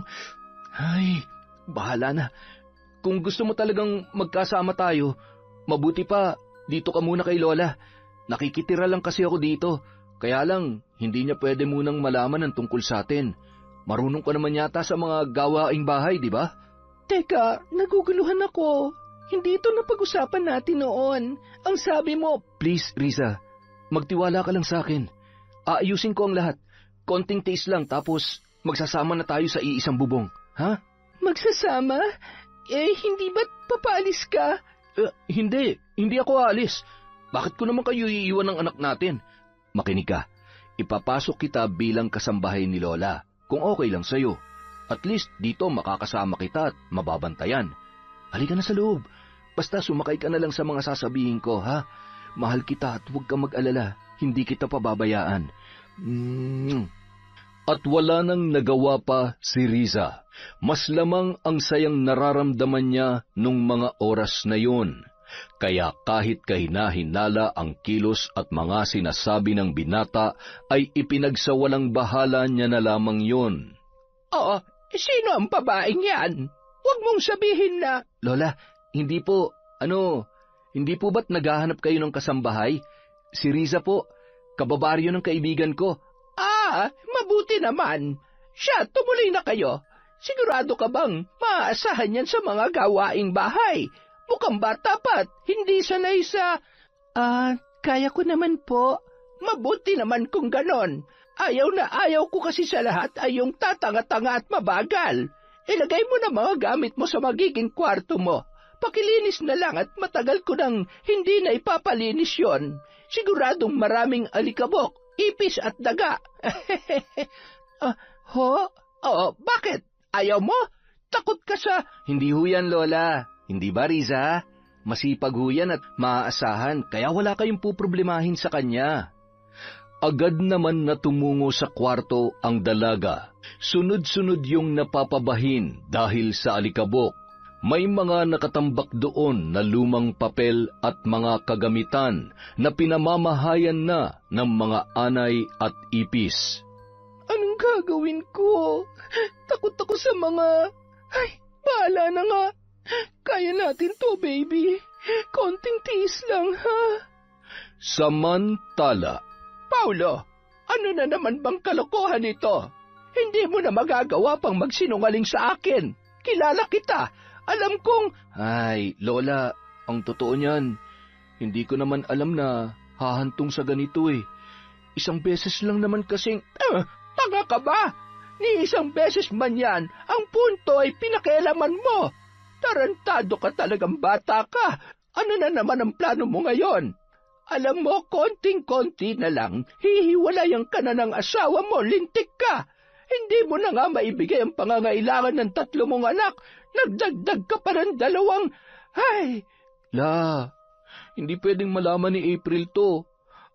Ay, bahala na. Kung gusto mo talagang magkasama tayo, mabuti pa dito ka muna kay Lola. Nakikitira lang kasi ako dito. Kaya lang, hindi niya pwede munang malaman ang tungkol sa atin. Marunong ka naman yata sa mga gawaing bahay, di ba? Teka, naguguluhan ako. Hindi ito napag-usapan natin noon. Ang sabi mo... Please, Riza, magtiwala ka lang sa akin. Aayusin ko ang lahat. Konting taste lang tapos magsasama na tayo sa iisang bubong. Ha? Magsasama? Hindi ba't papaalis ka? Hindi ako aalis. Bakit ko naman kayo iiwan ng anak natin? Makinig ka, ipapasok kita bilang kasambahay ni Lola, kung okay lang sa'yo. At least dito makakasama kita at mababantayan. Halika na sa loob. Basta sumakay ka na lang sa mga sasabihin ko, ha? Mahal kita at huwag kang mag-alala. Hindi kita pababayaan. At wala nang nagawa pa si Riza. Mas lamang ang sayang nararamdaman niya nung mga oras na yun. Kaya kahit kahina-hinala ang kilos at mga sinasabi ng binata, ay ipinagsawalang bahala niya na lamang yun. Oo, sino ang babaeng yan? Huwag mong sabihin na... Lola, hindi po ba't naghahanap kayo ng kasambahay? Si Riza po, kababaryo ng kaibigan ko. Mabuti naman. Siya, tumuloy na kayo. Sigurado ka bang maaasahan yan sa mga gawaing bahay? Mukhang bata pa't hindi sanay sa... Kaya ko naman po. Mabuti naman kung ganon. Ayaw ko kasi sa lahat ay yung tatanga-tanga at mabagal. Ilagay mo na mga gamit mo sa magiging kwarto mo. Pakilinis na lang at matagal ko nang hindi na ipapalinis yon. Siguradong maraming alikabok, ipis at daga. Bakit? Ayaw mo? Takot ka sa... Hindi ho yan, Lola. Hindi ba, Riza? Masipag ho yan at maaasahan, kaya wala kayong puproblemahin sa kanya. Agad naman na tumungo sa kwarto ang dalaga. Sunod-sunod yung napapabahin dahil sa alikabok. May mga nakatambak doon na lumang papel at mga kagamitan na pinamamahayan na ng mga anay at ipis. Anong gagawin ko? Takot ako sa mga... bahala na nga. Kaya natin to, baby. Konting tiis lang, ha? Samantala, Paulo, ano na naman bang kalokohan ito? Hindi mo na magagawa pang magsinungaling sa akin. Kilala kita. Alam kong... Ay, Lola, ang totoo niyan, hindi ko naman alam na hahantong sa ganito eh. Isang beses lang naman kasing... Tanga ka ba? Ni isang beses man yan, ang punto ay pinakialaman mo. Tarantado ka talagang bata ka. Ano na naman ang plano mo ngayon? Alam mo, konting-konti na lang, hihiwalayan ka na ng asawa mo, lintik ka. Hindi mo na nga maibigay ang pangangailangan ng 3 mong anak. Nagdagdag ka pa ng 2. La, hindi pwedeng malaman ni April to.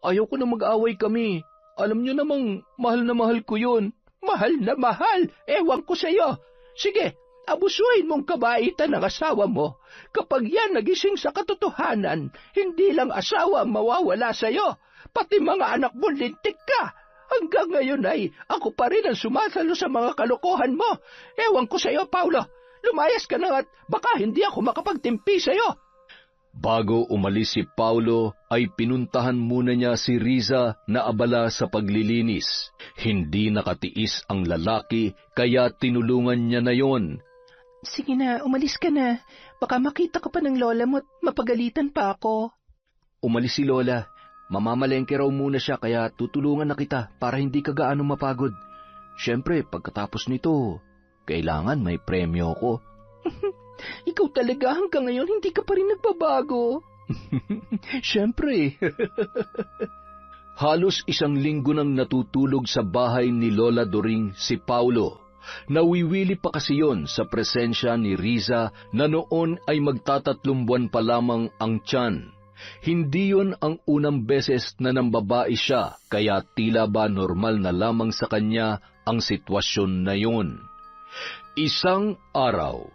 Ayaw ko na mag-away kami. Alam niyo namang mahal na mahal ko yun. Mahal na mahal? Ewan ko sa'yo. Sige, abusuhin mong kabaitan ng asawa mo. Kapag yan nagising sa katotohanan, hindi lang asawa ang mawawala sa'yo. Pati mga anak mo lintik ka. Hanggang ngayon ay ako pa rin ang sumasalo sa mga kalokohan mo. Ewan ko sa'yo, Paulo. Lumayas ka na at baka hindi ako makapagtimpi sa'yo. Bago umalis si Paulo, ay pinuntahan muna niya si Riza na abala sa paglilinis. Hindi nakatiis ang lalaki, kaya tinulungan niya na yon. Sige na, umalis ka na. Baka makita ka pa ng lola mo at mapagalitan pa ako. Umalis si Lola. Mamamalengke raw muna siya, kaya tutulungan na kita para hindi ka gaano mapagod. Siyempre, pagkatapos nito, kailangan may premyo ko. Ikaw talaga hanggang ngayon hindi ka pa rin nagbabago. Siyempre. Halos 1 linggo nang natutulog sa bahay ni Lola Doring si Paulo. Nawiwili pa kasi yon sa presensya ni Riza na noon ay magta3 buwan pa lamang ang tiyan. Hindi yon ang unang beses na nambabae siya, kaya tila ba normal na lamang sa kanya ang sitwasyon na yon. Isang araw.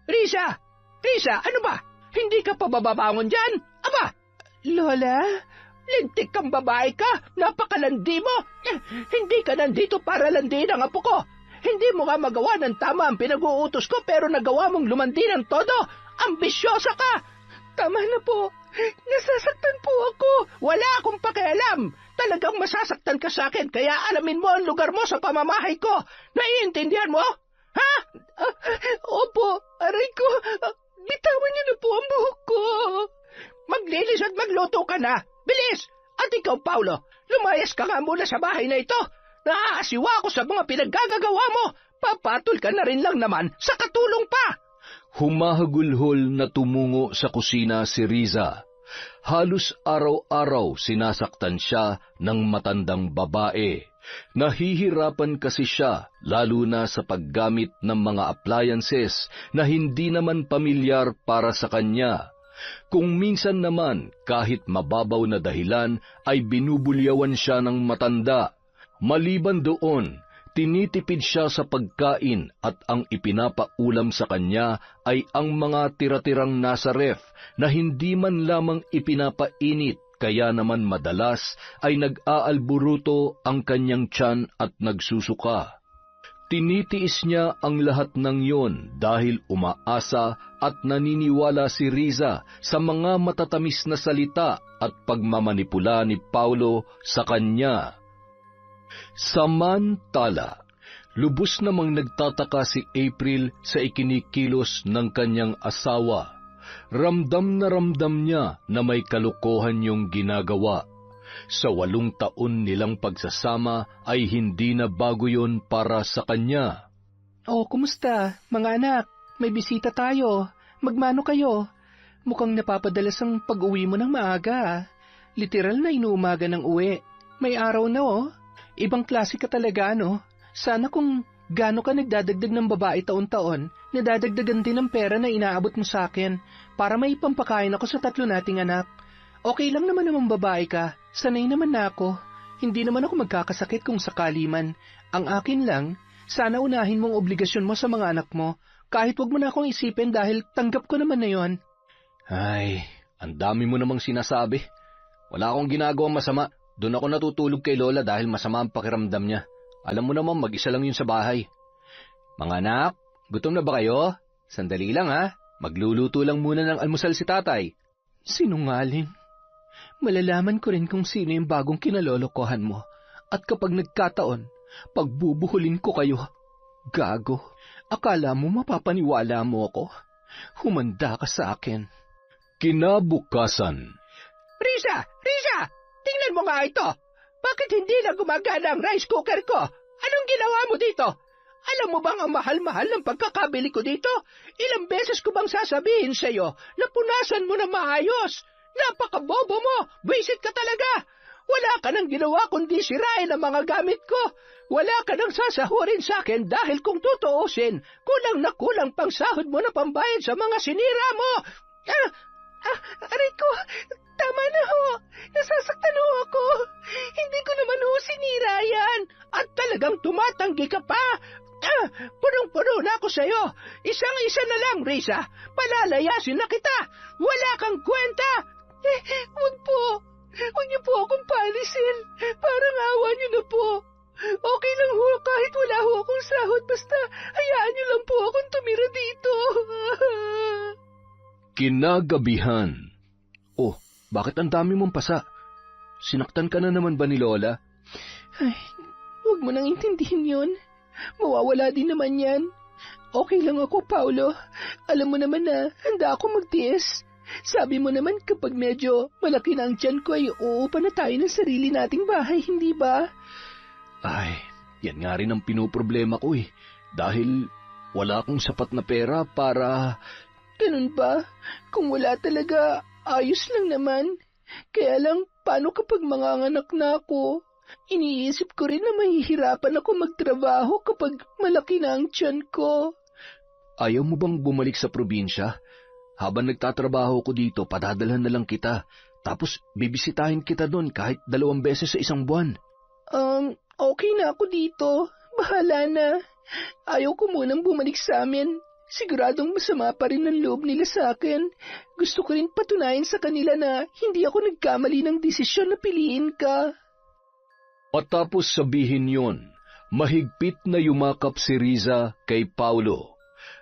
Riza, ano ba? Hindi ka pa bababangon dyan? Aba! Lola, lintik kang babae ka. Napakalandi mo. Hindi ka nandito para landiin ang apo ko. Hindi mo nga magawa ng tama ang pinag-uutos ko pero nagawa mong lumandi ng todo. Ambisyosa ka. Tama na po. Nasasaktan po ako. Wala akong pakialam. Talagang masasaktan ka sa akin kaya alamin mo ang lugar mo sa pamamahay ko. Naiintindihan mo? Ha? Opo, aray ko. Bitawan niyo na po ang buhok ko. Maglinis at magluto ka na. Bilis! At ikaw, Paulo, lumayas ka nga muna sa bahay na ito. Naaasiwa ako sa mga pinaggagawa mo. Papatol ka na rin lang naman sa katulong pa. Humahagulhol na tumungo sa kusina si Riza. Halos araw-araw sinasaktan siya ng matandang babae. Nahihirapan kasi siya, lalo na sa paggamit ng mga appliances na hindi naman pamilyar para sa kanya. Kung minsan naman kahit mababaw na dahilan ay binubulyawan siya ng matanda. Maliban doon, tinitipid siya sa pagkain at ang ipinapaulam sa kanya ay ang mga tira-tirang nasa ref na hindi man lamang ipinapainit, kaya naman madalas ay nag-aalburuto ang kanyang tiyan at nagsusuka. Tinitiis niya ang lahat ng yon dahil umaasa at naniniwala si Riza sa mga matatamis na salita at pagmamanipula ni Paulo sa kanya. Samantala, lubos namang nagtataka si April sa ikinikilos ng kanyang asawa. Ramdam na ramdam niya na may kalokohan yung ginagawa. Sa 8 taon nilang pagsasama ay hindi na bago yon para sa kanya. Oh, kumusta? Mga anak, may bisita tayo. Magmano kayo? Mukhang napapadalas ang pag-uwi mo ng maaga. Literal na inuumaga ng uwi. May araw na Ibang klase ka talaga, no? Sana kung gaano ka nagdadagdag ng babae taon-taon, nadadagdagan din ng pera na inaabot mo sa akin para may pampakain ako sa 3 nating anak. Okay lang naman namang babae ka. Sanay naman na ako. Hindi naman ako magkakasakit kung sakali man. Ang akin lang, sana unahin mong obligasyon mo sa mga anak mo, kahit wag mo na akong isipin dahil tanggap ko naman na yon. Ay, ang dami mo namang sinasabi. Wala akong ginagawang masama. Doon ako natutulog kay Lola dahil masama ang pakiramdam niya. Alam mo naman, mag-isa lang yun sa bahay. Mga anak, gutom na ba kayo? Sandali lang ha. Magluluto lang muna ng almusal si tatay. Sinungaling. Malalaman ko rin kung sino yung bagong kinalolokohan mo. At kapag nagkataon, pagbubuhulin ko kayo. Gago, akala mo mapapaniwala mo ako? Humanda ka sa akin. Kinabukasan. Riza! Riza! Tingnan mo nga ito! Bakit hindi na gumagana ang rice cooker ko? Anong ginawa mo dito? Alam mo bang ang mahal-mahal ng pagkakabili ko dito? Ilang beses ko bang sasabihin sa'yo na punasan mo na maayos? Napakabobo mo! Wisit ka talaga! Wala ka nang ginawa kundi sirain ang mga gamit ko. Wala ka nang sasahurin sa akin dahil kung tutuusin, kulang na kulang pang sahod mo na pambayad sa mga sinira mo. Aray ko, tama na ho. Nasasaktan ho ako. Hindi ko naman ho sinira yan. At talagang tumatanggi ka pa. Punong-puno na ako sa'yo. Isang-isa na lang, Riza. Palalayasin na kita. Wala kang kwenta. Huwag po. Huwag niyo po akong paalisin. Parang awa niyo na po. Okay lang ho kahit wala ho akong sahod. Basta hayaan niyo lang po akong tumira dito. Kinagabihan. Oh, bakit ang dami mong pasa? Sinaktan ka na naman ba ni Lola? Ay, huwag mo nang intindihin yon. Mawawala din naman yan. Okay lang ako, Paulo. Alam mo naman na handa ako magtiis. Sabi mo naman kapag medyo malaki na ang tiyan ko ay uupa na tayo ng sarili nating bahay, hindi ba? Ay, yan nga rin ang pinoproblema ko Dahil wala akong sapat na pera para... Ganun ba? Kung wala talaga, ayos lang naman. Kaya lang, paano kapag manganganak na ako? Iniisip ko rin na mahihirapan ako magtrabaho kapag malaki na ang tiyan ko. Ayaw mo bang bumalik sa probinsya? Habang nagtatrabaho ko dito, padadalhan na lang kita. Tapos bibisitahin kita doon kahit 2 beses sa isang buwan. Okay na ako dito. Bahala na. Ayaw ko munang bumalik sa amin. Siguradong masama pa rin ang loob nila sa akin. Gusto ko rin patunayan sa kanila na hindi ako nagkamali ng desisyon na piliin ka. Matapos sabihin yon, mahigpit na yumakap si Riza kay Paulo.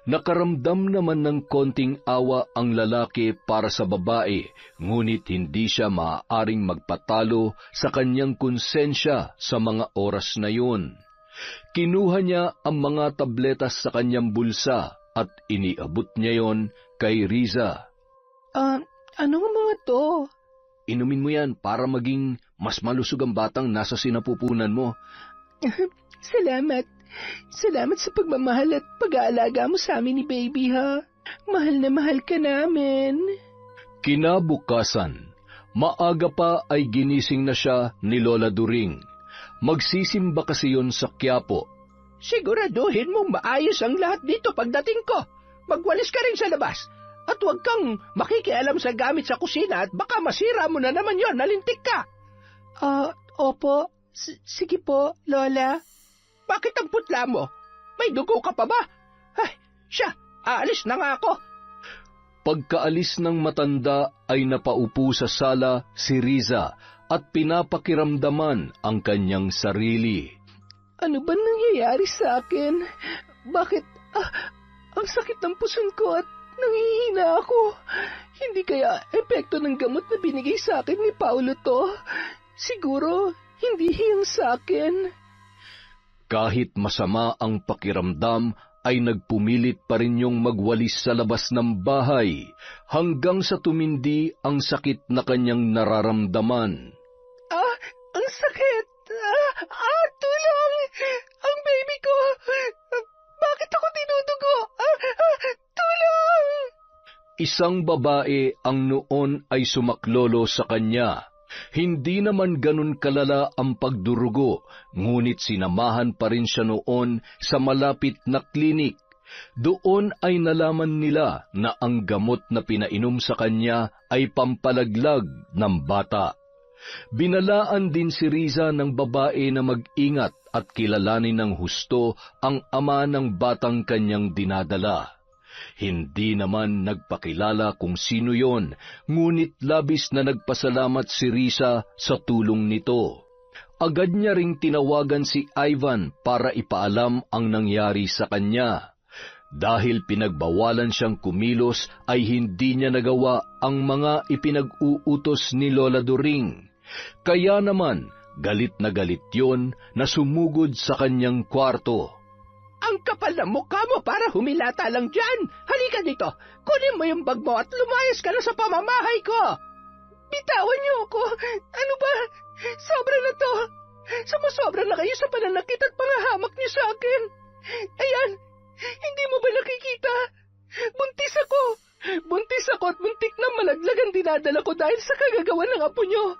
Nakaramdam naman ng konting awa ang lalaki para sa babae, ngunit hindi siya maaaring magpatalo sa kanyang konsensya sa mga oras na yun. Kinuha niya ang mga tabletas sa kanyang bulsa at iniabot niya yon kay Riza. Anong mga to? Inumin mo yan para maging mas malusog ang batang nasa sinapupunan mo. Salamat. Salamat sa pagmamahal at pag-aalaga mo sa amin ni baby, ha? Mahal na mahal ka namin. Kinabukasan, maaga pa ay ginising na siya ni Lola During. Magsisimba kasi yon sa Quiapo. Siguraduhin mong maayos ang lahat dito pagdating ko. Magwalis ka rin sa labas. At huwag kang makikialam sa gamit sa kusina at baka masira mo na naman yon, nalintik ka. Opo. Sige po, Lola. Bakit ang putla mo? May dugo ka pa ba? Ay, siya, aalis na nga ako. Pagkaalis ng matanda ay napaupo sa sala si Riza at pinapakiramdaman ang kanyang sarili. Ano ba nangyayari sa akin? Bakit ang sakit ng puson ko at nangihina ako? Hindi kaya epekto ng gamot na binigay sa akin ni Paulo to? Siguro hindi hiyang sa akin. Kahit masama ang pakiramdam, ay nagpumilit pa rin yung magwalis sa labas ng bahay hanggang sa tumindi ang sakit na kanyang nararamdaman. Ang sakit! Tulong! Ang baby ko! Bakit ako tinudugo? Tulong! Isang babae ang noon ay sumaklolo sa kanya. Hindi naman ganun kalala ang pagdurugo, ngunit sinamahan pa rin siya noon sa malapit na klinik. Doon ay nalaman nila na ang gamot na pinainom sa kanya ay pampalaglag ng bata. Binalaan din si Riza ng babae na mag-ingat at kilalanin ng husto ang ama ng batang kanyang dinadala. Hindi naman nagpakilala kung sino yon, ngunit labis na nagpasalamat si Riza sa tulong nito. Agad niya ring tinawagan si Ivan para ipaalam ang nangyari sa kanya. Dahil pinagbawalan siyang kumilos ay hindi niya nagawa ang mga ipinag-uutos ni Lola Doring. Kaya naman, galit na galit yon na sumugod sa kanyang kwarto. Ang kapal na mukha mo para humilata lang dyan. Halika dito, kunin mo yung bag mo at lumayas ka na sa pamamahay ko. Bitawan niyo ako. Ano ba? Sobra na to. Sumusobra na kayo sa pananakit at pangahamak niyo sa akin. Ayan, hindi mo ba nakikita? Buntis ako. Buntis ako at muntik na malaglag ang dinadala ko dahil sa kagagawa ng apo niyo.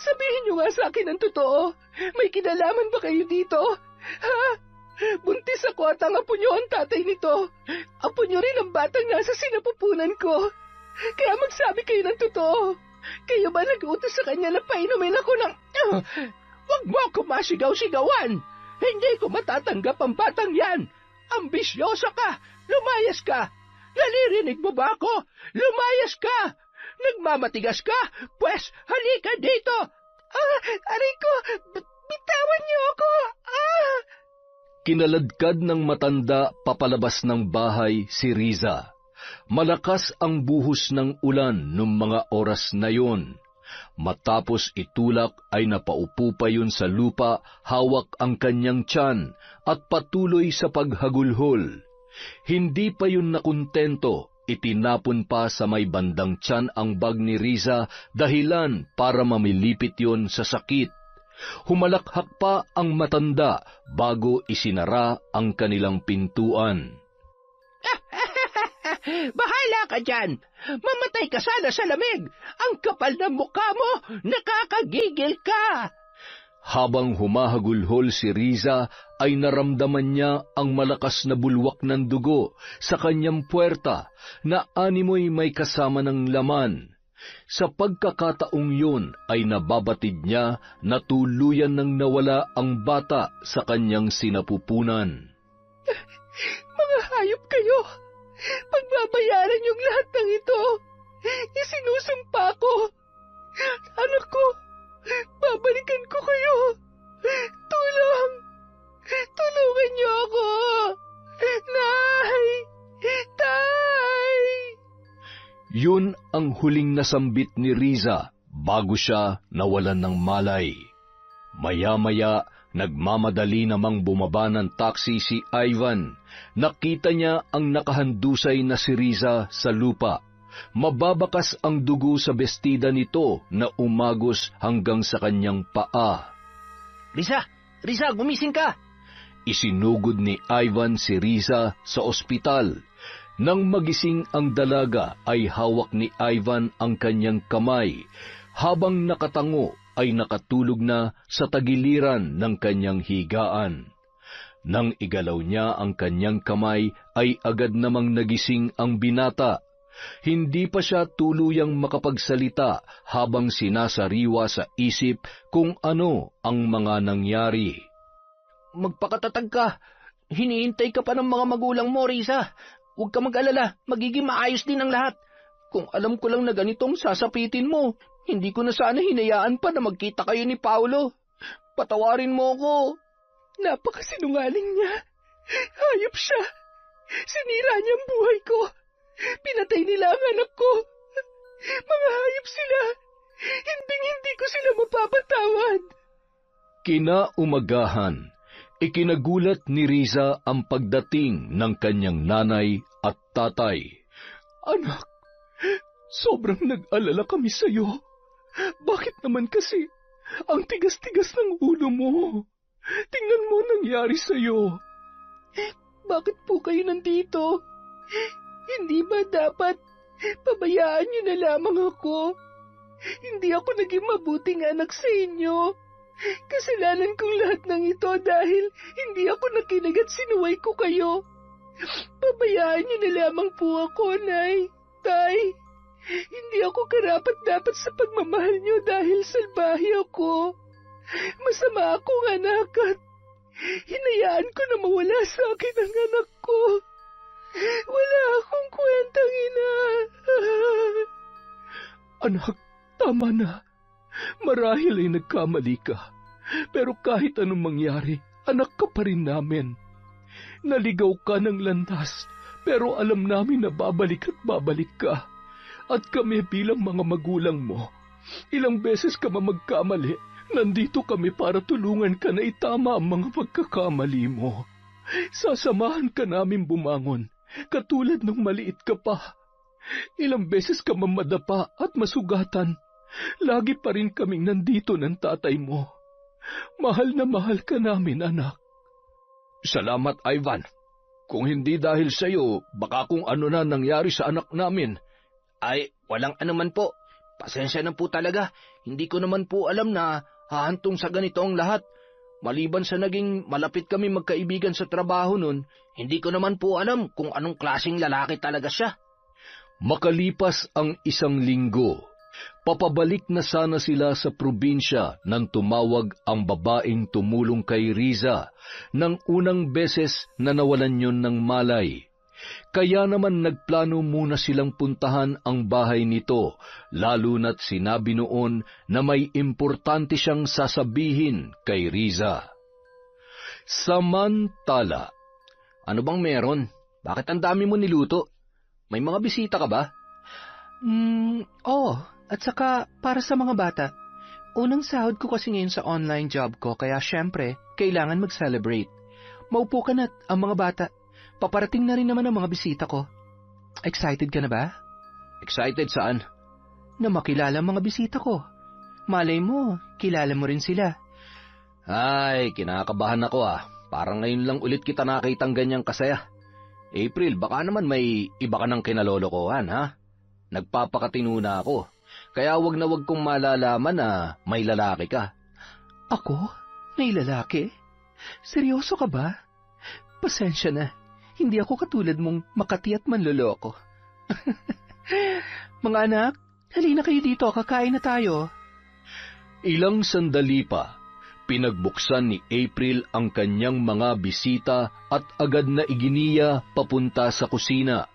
Sabihin niyo nga sa akin ang totoo. May kinalaman ba kayo dito? Ha? Buntis ako at ang apo niyo ang tatay nito. Apo niyo rin ang batang nasa sinapupunan ko. Kaya magsabi kayo ng totoo. Kayo ba nag-utos sa kanya na painumin ako ng... Huwag mo ako masigaw-sigawan. Hindi ko matatanggap ang batang yan. Ambisyosa ka. Lumayas ka. Nalirinig mo ba ako? Lumayas ka. Nagmamatigas ka. Pwes, halika dito. Aray ko, bitawan niyo ako. Kinaladkad ng matanda papalabas ng bahay si Riza. Malakas ang buhos ng ulan noong mga oras na yon. Matapos itulak ay napaupo pa yun sa lupa, hawak ang kanyang tiyan at patuloy sa paghagulhol. Hindi pa yun nakontento, itinapon pa sa may bandang tiyan ang bag ni Riza dahilan para mamilipit yon sa sakit. Humalakhak pa ang matanda bago isinara ang kanilang pintuan. Bahala ka dyan. Mamatay ka sana sa lamig. Ang kapal ng mukha mo, nakakagigil ka. Habang humahagulhol si Riza, ay naramdaman niya ang malakas na bulwak ng dugo sa kanyang puwerta na animoy may kasama ng laman. Sa pagkakataong yun ay nababatid niya na tuluyan nang nawala ang bata sa kanyang sinapupunan. Mga hayop kayo! Pagbabayaran yung lahat ng ito! Isinusumpa ko! Anak ko! Babalikan ko kayo! Tulong! Tulungan niyo ako! Nay! Tay! Yun ang huling nasambit ni Riza bago siya nawalan ng malay. Maya-maya, nagmamadali namang bumaba ng taxi si Ivan. Nakita niya ang nakahandusay na si Riza sa lupa. Mababakas ang dugo sa bestida nito na umagos hanggang sa kanyang paa. Riza! Riza, gumising ka! Isinugod ni Ivan si Riza sa ospital. Nang magising ang dalaga ay hawak ni Ivan ang kanyang kamay, habang nakatango ay nakatulog na sa tagiliran ng kanyang higaan. Nang igalaw niya ang kanyang kamay ay agad namang nagising ang binata. Hindi pa siya tuluyang makapagsalita habang sinasariwa sa isip kung ano ang mga nangyari. Magpakatatag ka. Hinihintay ka pa ng mga magulang mo, Riza. Huwag ka mag-alala, magiging maayos din ang lahat. Kung alam ko lang na ganitong sasapitin mo, hindi ko na sana hinayaan pa na magkita kayo ni Paolo. Patawarin mo ko. Napakasinungaling niya. Hayop siya. Sinira niya ang buhay ko. Pinatay nila ang anak ko. Mga hayop sila. Hindi ko sila mapapatawad. Kinaumagahan, ikinagulat ni Riza ang pagdating ng kanyang nanay at tatay. Anak, sobrang nag-alala kami sa iyo. Bakit naman kasi ang tigas-tigas ng ulo mo? Tingnan mo nangyari sa iyo. Bakit po kayo nandito? Hindi ba dapat pabayaan niyo na lamang ako? Hindi ako naging mabuting anak sa inyo. Kasalanan kong lahat ng ito dahil hindi ako nakinig at sinuway ko kayo. Pabayaan niyo na lamang po ako, Nay, Tay. Hindi ako karapat-dapat sa pagmamahal niyo dahil salbahe ako. Masama akong anak at hinayaan ko na mawala sa akin ang anak ko. Wala akong kwentang ina. Anak, tama na. Marahil ay nagkamali ka. Pero kahit anong mangyari, anak ka pa rin namin. Naligaw ka ng landas, pero alam namin na babalik at babalik ka. At kami bilang mga magulang mo, ilang beses ka magkamali, nandito kami para tulungan ka na itama ang mga pagkakamali mo. Sasamahan ka namin bumangon, katulad nung maliit ka pa. Ilang beses ka mamadapa at masugatan, lagi pa rin kaming nandito ng tatay mo. Mahal na mahal ka namin, anak. Salamat, Ivan. Kung hindi dahil sa iyo, baka kung ano na nangyari sa anak namin. Ay, walang anuman po. Pasensya na po talaga. Hindi ko naman po alam na hahantong sa ganito ang lahat. Maliban sa naging malapit kami magkaibigan sa trabaho nun, hindi ko naman po alam kung anong klaseng lalaki talaga siya. Makalipas ang 1 linggo, papabalik na sana sila sa probinsya nang tumawag ang babaeng tumulong kay Riza nang unang beses na nawalan yon ng malay. Kaya naman nagplano muna silang puntahan ang bahay nito, lalo na't sinabi noon na may importante siyang sasabihin kay Riza. Samantala, ano bang meron? Bakit ang dami mo niluto? May mga bisita ka ba? Oo. At saka para sa mga bata. Unang sahod ko kasi ngayon sa online job ko, kaya syempre, kailangan mag-celebrate. Maupo ka na't ang mga bata. Paparating na rin naman ang mga bisita ko. Excited ka na ba? Excited saan? Na makilala ang mga bisita ko. Malay mo, kilala mo rin sila. Ay, kinakabahan ako ah. Parang ngayon lang ulit kita nakitang ganyang kasaya. April, baka naman may iba ka ng kinalolokohan, ha? Nagpapakatino na ako. Kaya wag na wag kong malalaman na may lalaki ka. Ako? May lalaki? Seryoso ka ba? Pasensya na. Hindi ako katulad mong makati at manloloko. Mga anak, halina kayo dito, kakain na tayo. Ilang sandali pa, pinagbuksan ni April ang kanyang mga bisita at agad na iginiya papunta sa kusina.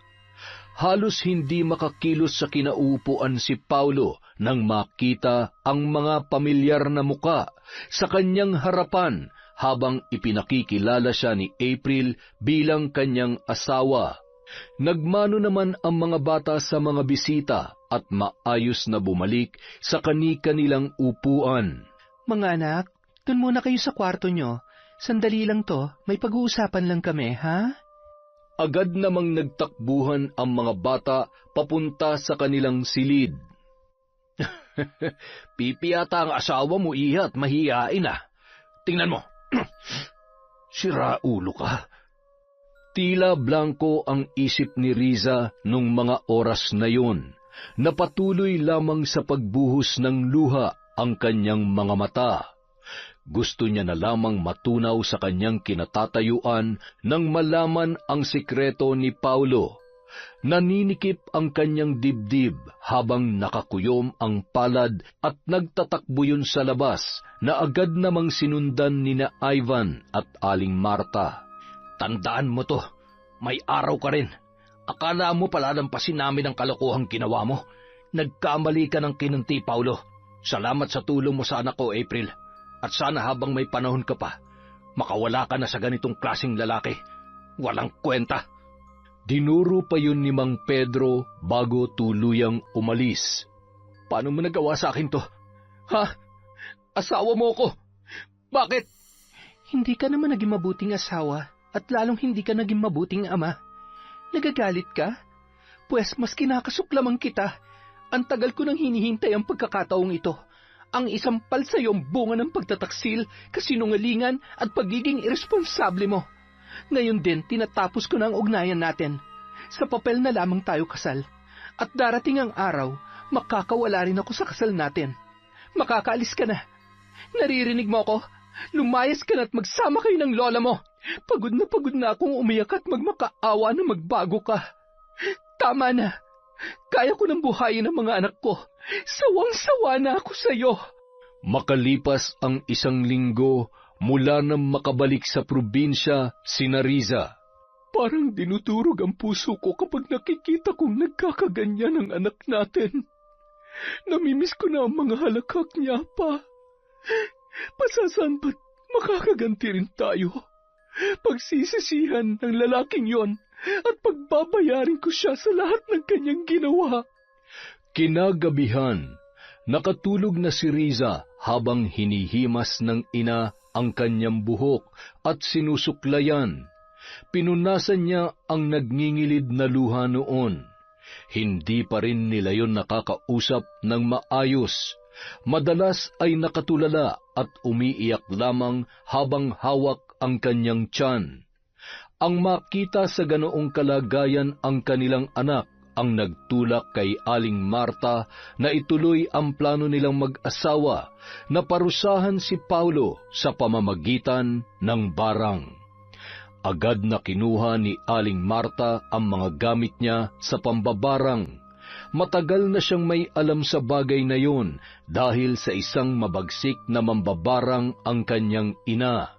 Halos hindi makakilos sa kinaupuan si Paulo nang makita ang mga pamilyar na muka sa kanyang harapan habang ipinakikilala siya ni April bilang kanyang asawa. Nagmano naman ang mga bata sa mga bisita at maayos na bumalik sa kani-kanilang upuan. Mga anak, dun muna kayo sa kwarto nyo. Sandali lang to, may pag-uusapan lang kami, ha? Agad namang nagtakbuhan ang mga bata papunta sa kanilang silid. Pipi yata ang asawa mo, iha, at mahihain ah. Tingnan mo. Sira ulo ka. Tila blanko ang isip ni Riza nung mga oras na yun. Napatuloy lamang sa pagbuhos ng luha ang kanyang mga mata. Gusto niya na lamang matunaw sa kanyang kinatatayuan nang malaman ang sikreto ni Paulo. Naninikip ang kanyang dibdib habang nakakuyom ang palad at nagtatakbo yun sa labas na agad namang sinundan nina Ivan at Aling Marta. Tandaan mo to, may araw ka rin. Akala mo palalampasin namin ang kalokohang ginawa mo. Nagkamali ka ng kinunti, Paulo. Salamat sa tulong mo sa anak ko, April. At sana habang may panahon ka pa, makawala ka na sa ganitong klaseng lalaki. Walang kwenta. Dinuro pa yun ni Mang Pedro bago tuluyang umalis. Paano mo nagawa sa akin to? Ha? Asawa mo ko? Bakit? Hindi ka naman naging mabuting asawa at lalong hindi ka naging mabuting ama. Nagagalit ka? Pues mas kinakasuklamang kita. Ang tagal ko nang hinihintay ang pagkakataong ito. Ang isampal sa iyo ang bunga ng pagtataksil, kasinungalingan at pagiging irresponsable mo. Ngayon din, tinatapos ko na ang ugnayan natin. Sa papel na lamang tayo kasal. At darating ang araw, makakawala rin ako sa kasal natin. Makakaalis ka na. Naririnig mo ako? Lumayas ka na at magsama kayo ng lola mo. Pagod na akong umiyak at magmakaawa na magbago ka. Tama na. Kaya ko nang buhayin ang mga anak ko. Sawang-sawa na ako sa iyo. Makalipas ang 1 linggo, mula nang makabalik sa probinsya sina Riza. Parang dinudurog ang puso ko kapag nakikita kong nagkakaganyan ang anak natin. Namimiss ko na ang mga halakhak niya pa. Pasasan ba't makakaganti rin tayo? Pagsisisihan ng lalaking yon at pagbabayarin ko siya sa lahat ng kanyang ginawa. Kinagabihan, nakatulog na si Riza habang hinihimas ng ina ang kanyang buhok at sinusuklayan. Pinunasan niya ang nagngingilid na luha noon. Hindi pa rin nila yon nakakausap ng maayos. Madalas ay nakatulala at umiiyak lamang habang hawak ang kanyang tiyan. Ang makita sa ganoong kalagayan ang kanilang anak ang nagtulak kay Aling Marta na ituloy ang plano nilang mag-asawa na parusahan si Paulo sa pamamagitan ng barang. Agad na kinuha ni Aling Marta ang mga gamit niya sa pambabarang. Matagal na siyang may alam sa bagay na yun dahil sa isang mabagsik na mambabarang ang kanyang ina.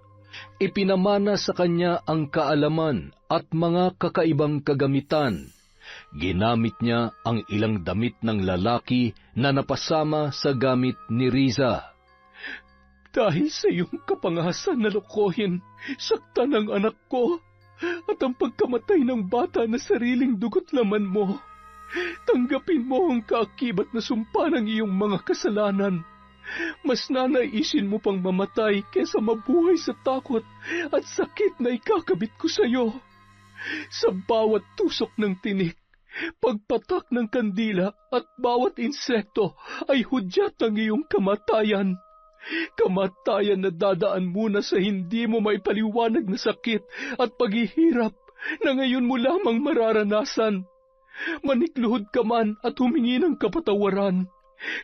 Ipinamana sa kanya ang kaalaman at mga kakaibang kagamitan. Ginamit niya ang ilang damit ng lalaki na napasama sa gamit ni Riza. Dahil sa iyong kapangasan na lokohin, saktan ang anak ko at ang pagkamatay ng bata na sariling dugot laman mo. Tanggapin mo ang kaakibat na sumpa ng iyong mga kasalanan. Mas nanaisin mo pang mamatay kaysa mabuhay sa takot at sakit na ikakabit ko sa iyo. Sa bawat tusok ng tinik, pagpatak ng kandila at bawat insekto ay hudyat ng iyong kamatayan. Kamatayan na dadaan muna sa hindi mo maipaliwanag na sakit at paghihirap na ngayon mo lamang mararanasan. Manikluhod ka man at humingi ng kapatawaran,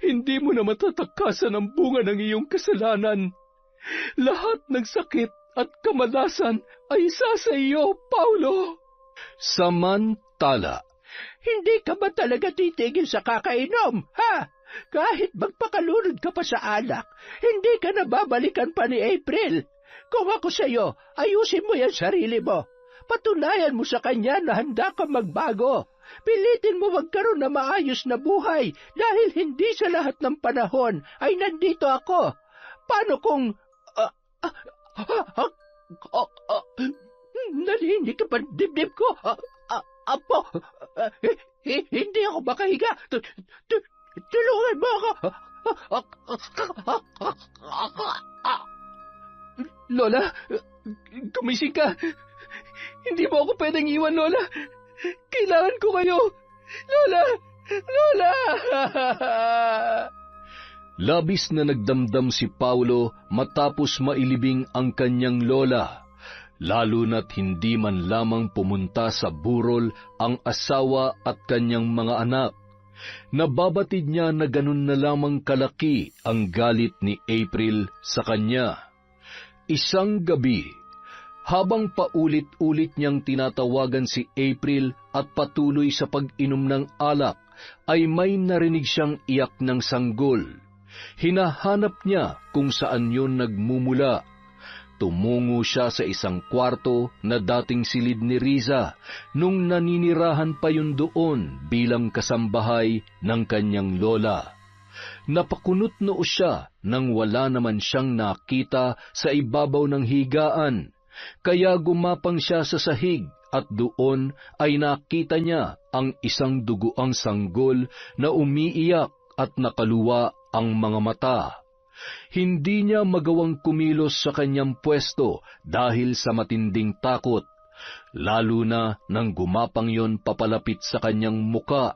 hindi mo na matatakasan ang bunga ng iyong kasalanan. Lahat ng sakit at kamalasan ay isa sa iyo, Paulo. Samantala, hindi ka ba talaga titigil sa kakainom, ha? Kahit magpakalunod ka pa sa alak, hindi ka na babalikan pa ni April. Kung ako sa iyo, ayusin mo yan sarili mo. Patunayan mo sa kanya na handa kang magbago. Pilitin mo magkaroon na maayos na buhay dahil hindi sa lahat ng panahon ay nandito ako. Paano kung... nalinig ka pa dibdib ko? Apo, hindi ako makahiga. Tulungan mo ako. Lola, gumising ka. Hindi mo ako pwedeng iwan, Lola. Kailangan ko kayo. Lola! Lola! labis na nagdamdam si Paulo matapos mailibing ang kanyang lola, lalo na't hindi man lamang pumunta sa burol ang asawa at kanyang mga anak. Nababatid niya na ganun na lamang kalaki ang galit ni April sa kanya. Isang gabi, Habang paulit-ulit niyang tinatawagan si April at patuloy sa pag-inom ng alak, ay may narinig siyang iyak ng sanggol. Hinahanap niya kung saan yun nagmumula. Tumungo siya sa isang kwarto na dating silid ni Riza nung naninirahan pa yun doon bilang kasambahay ng kanyang lola. Napakunot noo siya nang wala naman siyang nakita sa ibabaw ng higaan, kaya gumapang siya sa sahig at doon ay nakita niya ang isang duguang sanggol na umiiyak at nakaluwa ang mga mata. Hindi niya magawang kumilos sa kanyang pwesto dahil sa matinding takot, lalo na nang gumapang yon papalapit sa kanyang muka.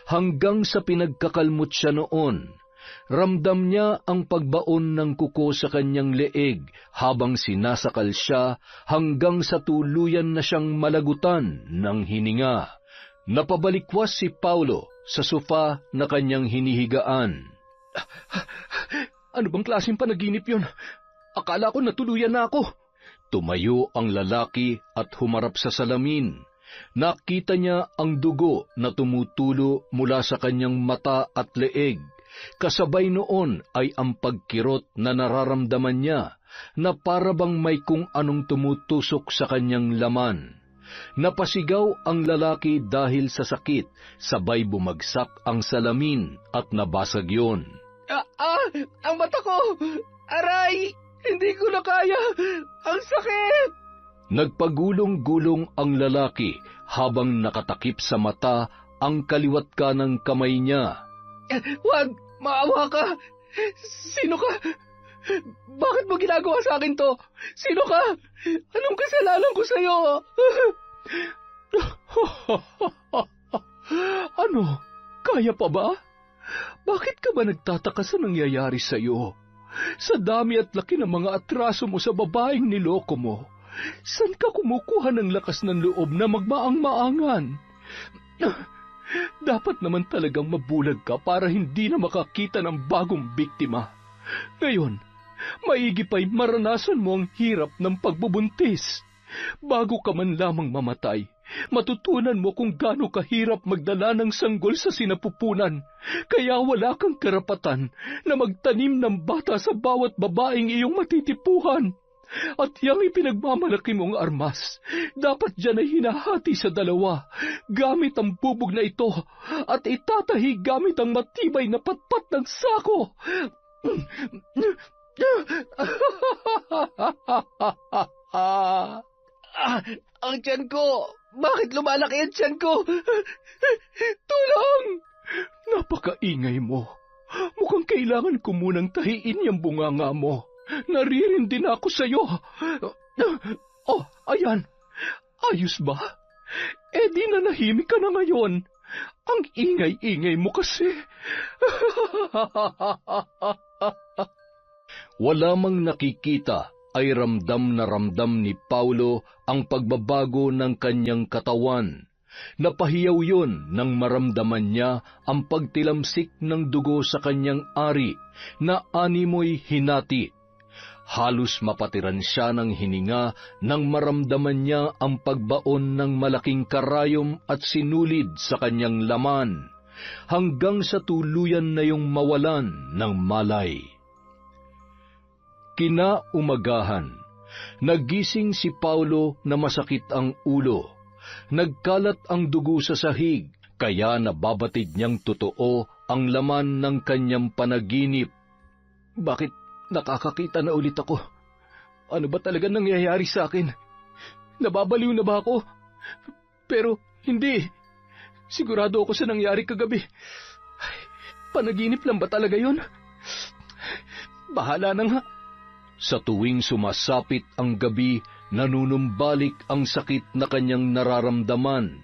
Hanggang sa pinagkakalmot siya noon, ramdam niya ang pagbaon ng kuko sa kanyang leeg habang sinasakal siya hanggang sa tuluyan na siyang malagutan ng hininga. Napabalikwas si Paulo sa sofa na kanyang hinihigaan. Ano bang klaseng panaginip yon? Akala ko natuluyan na ako. Tumayo ang lalaki at humarap sa salamin. Nakita niya ang dugo na tumutulo mula sa kanyang mata at leeg. Kasabay noon ay ang pagkirot na nararamdaman niya na para bang may kung anong tumutusok sa kanyang laman. Napasigaw ang lalaki dahil sa sakit, sabay bumagsak ang salamin at nabasag yon. Ang mata ko! Aray! Hindi ko na kaya! Ang sakit! Nagpagulong-gulong ang lalaki habang nakatakip sa mata ang kaliwat kanang kamay niya. Huwag! Maawa ka! Sino ka? Bakit mo ginagawa sa akin to? Sino ka? Anong kasalanan ko sa'yo? Ano? Kaya pa ba? Bakit ka ba nagtataka sa nangyayari sa'yo? Sa dami at laki ng mga atraso mo sa babaeng niloko mo, saan ka kumukuha ng lakas ng loob na magmaang-maangan? Dapat naman talagang mabulag ka para hindi na makakita ng bagong biktima. Ngayon, maigi pa'y maranasan mo ang hirap ng pagbubuntis. Bago ka man lamang mamatay, matutunan mo kung gaano kahirap magdala ng sanggol sa sinapupunan, kaya wala kang karapatan na magtanim ng bata sa bawat babaeng iyong matitipuhan. At yang ipinagmamalaki mong armas, dapat dyan ay hinahati sa dalawa, gamit ang bubog na ito, at itatahi gamit ang matibay na patpat ng sako. Ang tiyan ko! Bakit lumalaki ang tiyan ko? Tulong! Napakaingay mo. Mukhang kailangan ko munang tahiin yung bunganga mo. Naririndi na ako sa'yo. Oh, ayan. Ayos ba? Di nanahimik ka na ngayon. Ang ingay-ingay mo kasi. Wala mang nakikita ay ramdam na ramdam ni Paulo ang pagbabago ng kanyang katawan. Napahiyaw yun nang maramdaman niya ang pagtilamsik ng dugo sa kanyang ari na animoy hinati. Halos mapatiran siya ng hininga nang maramdaman niya ang pagbaon ng malaking karayom at sinulid sa kanyang laman, hanggang sa tuluyan na yung mawalan ng malay. Kinaumagahan, nagising si Paulo na masakit ang ulo. Nagkalat ang dugo sa sahig, kaya nababatid niyang totoo ang laman ng kanyang panaginip. Bakit nakakakita na ulit ako? Ano ba talaga nangyayari sa akin? Nababaliw na ba ako? Pero hindi. Sigurado ako sa nangyari kagabi. Panaginip lang ba talaga yun? Bahala na nga. Sa tuwing sumasapit ang gabi, nanunumbalik ang sakit na kanyang nararamdaman.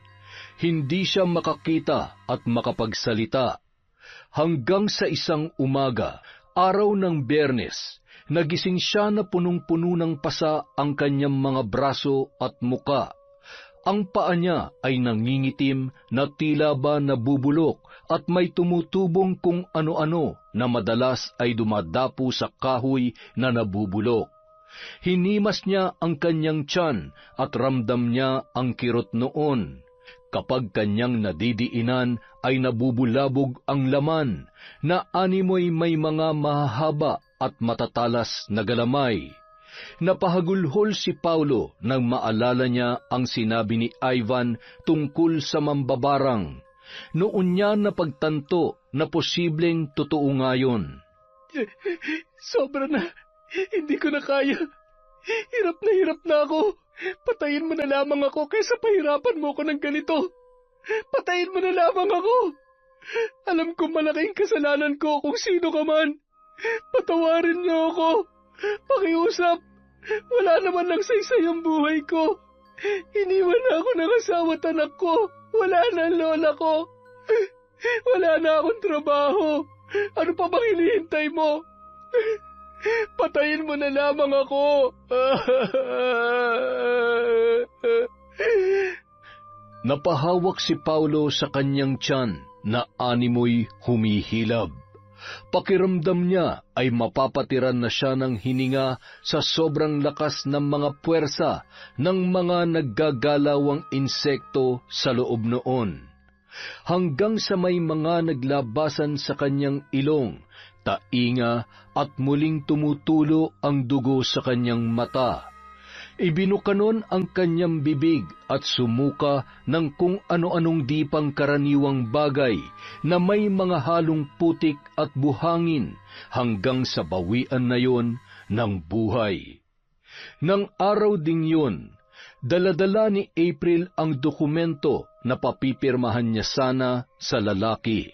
Hindi siya makakita at makapagsalita. Hanggang sa isang umaga, araw ng Biyernes, nagising siya na punong-puno ng pasa ang kanyang mga braso at muka. Ang paa niya ay nangingitim na tila ba nabubulok at may tumutubong kung ano-ano na madalas ay dumadapo sa kahoy na nabubulok. Hinimas niya ang kanyang tiyan at ramdam niya ang kirot noon. Kapag kanyang nadidiinan ay nabubulabog ang laman, na animoy may mga mahahaba at matatalas na galamay. Napahagulhol si Paulo nang maalala niya ang sinabi ni Ivan tungkol sa mambabarang. Noon niya napagtanto na posibleng totoo nga yun. Sobra na. Hindi ko na kaya. Hirap na ako. Patayin mo na lamang ako kaysa pahirapan mo ako ng ganito. Patayin mo na lamang ako. Alam ko malaking kasalanan ko kung sino ka man. Patawarin niyo ako. Pakiusap. Wala naman lang saysay ang buhay ko. Iniwan na ako ng asawa at anak ko. Wala na ang lola ko. Wala na akong trabaho. Ano pa bang hinihintay mo? Patayin mo na lamang ako. Napahawak si Paulo sa kanyang tiyan na animoy humihilab. Pakiramdam niya ay mapapatiran na siya ng hininga sa sobrang lakas ng mga puwersa ng mga naggagalawang insekto sa loob noon. Hanggang sa may mga naglabasan sa kanyang ilong, tainga at muling tumutulo ang dugo sa kanyang mata. Ibinukanon ang kanyang bibig at sumuka ng kung ano-anong di pangkaraniwang bagay na may mga halong putik at buhangin hanggang sa bawian na yon ng buhay. Nang araw ding yun, dala-dala ni April ang dokumento na papipirmahan niya sana sa lalaki.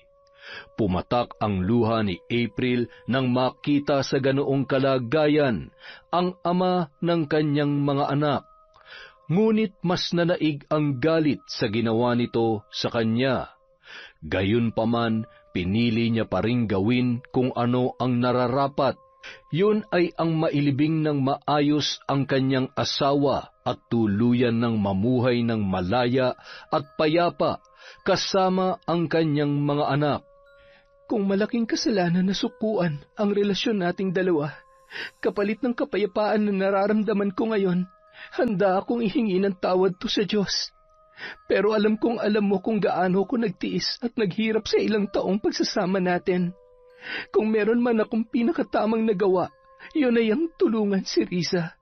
Pumatak ang luha ni April nang makita sa ganoong kalagayan ang ama ng kanyang mga anak. Ngunit mas nanaig ang galit sa ginawa nito sa kanya. Gayunpaman, pinili niya pa ring gawin kung ano ang nararapat. Yun ay ang mailibing ng maayos ang kanyang asawa at tuluyan ng mamuhay ng malaya at payapa kasama ang kanyang mga anak. Kung malaking kasalanan na sukuan ang relasyon nating dalawa, kapalit ng kapayapaan na nararamdaman ko ngayon, handa akong ihingi ng tawad to sa Diyos. Pero alam mo kung gaano ko nagtiis at naghirap sa ilang taong pagsasama natin. Kung meron man akong pinakatamang nagawa, yun ay ang tulungan si Riza.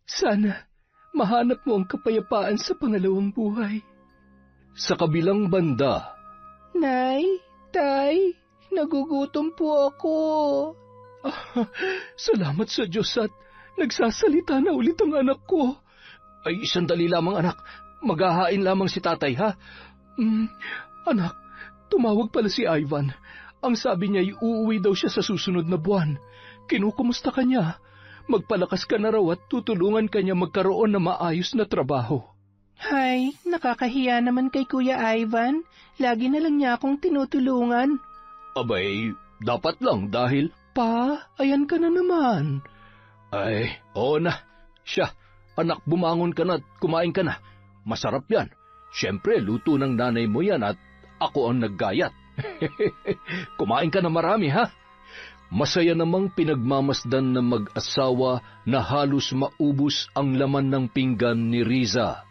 Sana mahanap mo ang kapayapaan sa pangalawang buhay. Sa kabilang banda, Nay, Tay, nagugutom po ako. Salamat sa Diyos at nagsasalita na ulit ang anak ko. Ay, sandali lamang anak. Maghahain lamang si tatay, ha? Anak, tumawag pala si Ivan. Ang sabi niya ay uuwi daw siya sa susunod na buwan. Kinukumusta ka niya? Magpalakas ka na raw at tutulungan ka niya magkaroon ng maayos na trabaho. Hay, nakakahiya naman kay Kuya Ivan. Lagi na lang niya akong tinutulungan. abay, dapat lang dahil... Pa, ayan ka na naman. Ay, oo na. Siya, anak, bumangon ka na at kumain ka na. Masarap yan. Siyempre, luto ng nanay mo yan at ako ang naggayat. Kumain ka na marami, ha? Masaya namang pinagmamasdan ng mag-asawa na halos maubos ang laman ng pinggan ni Riza.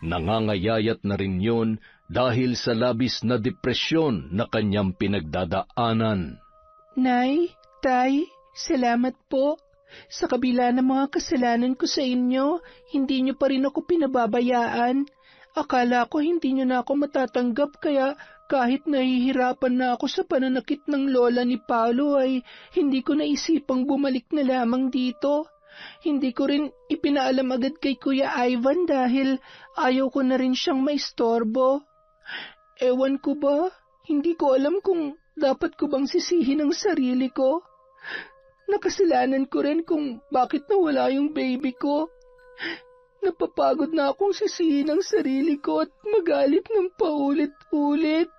Nangangayayat na rin yon dahil sa labis na depresyon na kanyang pinagdadaanan. Nay, Tay, salamat po. Sa kabila ng mga kasalanan ko sa inyo, hindi niyo pa rin ako pinababayaan. Akala ko hindi niyo na ako matatanggap kaya kahit nahihirapan na ako sa pananakit ng lola ni Paulo ay hindi ko naisipang bumalik na lamang dito. Hindi ko rin ipinaalam agad kay Kuya Ivan dahil ayaw ko na rin siyang maistorbo. Ewan ko ba, hindi ko alam kung dapat ko bang sisihin ang sarili ko. Nakasalanan ko rin kung bakit nawala yung baby ko. Napapagod na akong sisihin ang sarili ko at magalit ng paulit-ulit.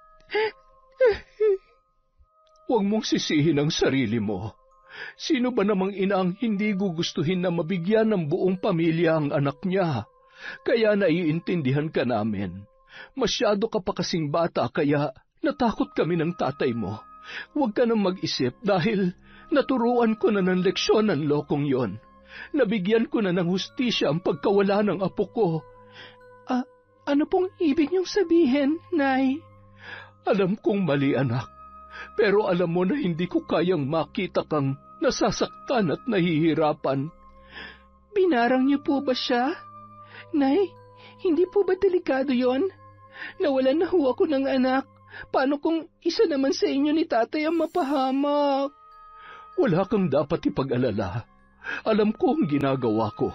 Huwag mong sisihin ang sarili mo. Sino ba namang ina ang hindi gugustuhin na mabigyan ng buong pamilya ang anak niya? Kaya naiintindihan ka namin. Masyado ka pa kasing bata kaya natakot kami ng tatay mo. Huwag ka nang mag-isip dahil naturuan ko na ng leksyon ang lokong yon. Nabigyan ko na ng hustisya ang pagkawala ng apo ko. Ano pong ibig niyong sabihin, Nay? Alam kong mali, anak. Pero alam mo na hindi ko kayang makita kang nasasaktan at nahihirapan. Binarang niyo po ba siya? Nay, hindi po ba delikado yon? Nawalan na ho ako ng anak. Paano kung isa naman sa inyo ni tatay ang mapahamak? Wala kang dapat ipag-alala. Alam ko ang ginagawa ko.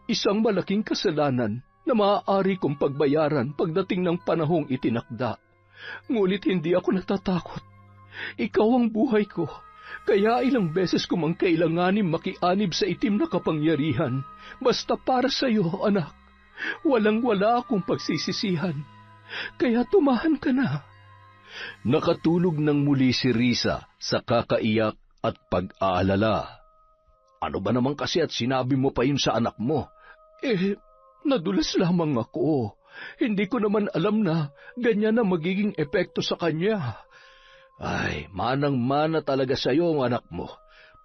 Isang malaking kasalanan na maaari kong pagbayaran pagdating ng panahong itinakda. Ngunit hindi ako natatakot. Ikaw ang buhay ko. Kaya ilang beses ko mang kailanganin makianib sa itim na kapangyarihan. Basta para sa iyo, anak. Walang-wala akong pagsisisihan. Kaya tumahan ka na. Nakatulog ng muli si Risa sa kakaiyak at pag-aalala. Ano ba naman kasi at sinabi mo pa yun sa anak mo? Nadulas lamang ako. Hindi ko naman alam na ganyan na magiging epekto sa kanya. Ay, manang-mana talaga sa'yo ang anak mo.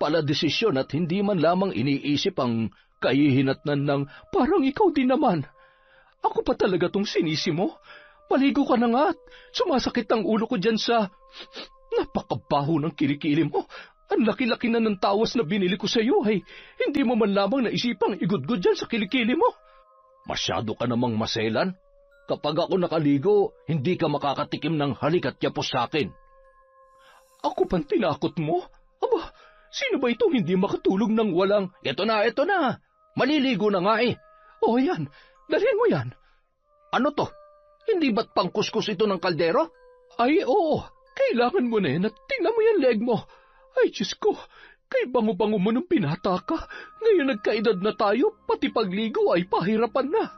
Paladesisyon at hindi man lamang iniisip ang kahihinatnan ng parang ikaw din naman. Ako pa talaga tong sinisi mo? Paligo ka na nga at sumasakit ang ulo ko dyan sa... Napakabaho ng kilikili mo. Ang laki-laki na ng tawas na binili ko sa iyo ay hindi mo man lamang naisipang igudgod dyan sa kilikili mo. Masyado ka namang maselan. Kapag ako nakaligo, hindi ka makakatikim ng halik at yapos sa akin. Ako pang tinakot mo? Aba, sino ba itong hindi makatulog ng walang... Ito na. Maliligo na nga eh. O yan, dalhin mo yan. Ano to? Hindi ba't pangkuskus ito ng kaldero? Ay, oo. Kailangan mo na yan at tingnan mo yung leg mo. Ay, Diyos ko, kay bango-bango mo nung pinata ka. Ngayon nagkaedad na tayo, pati pagligo ay pahirapan na.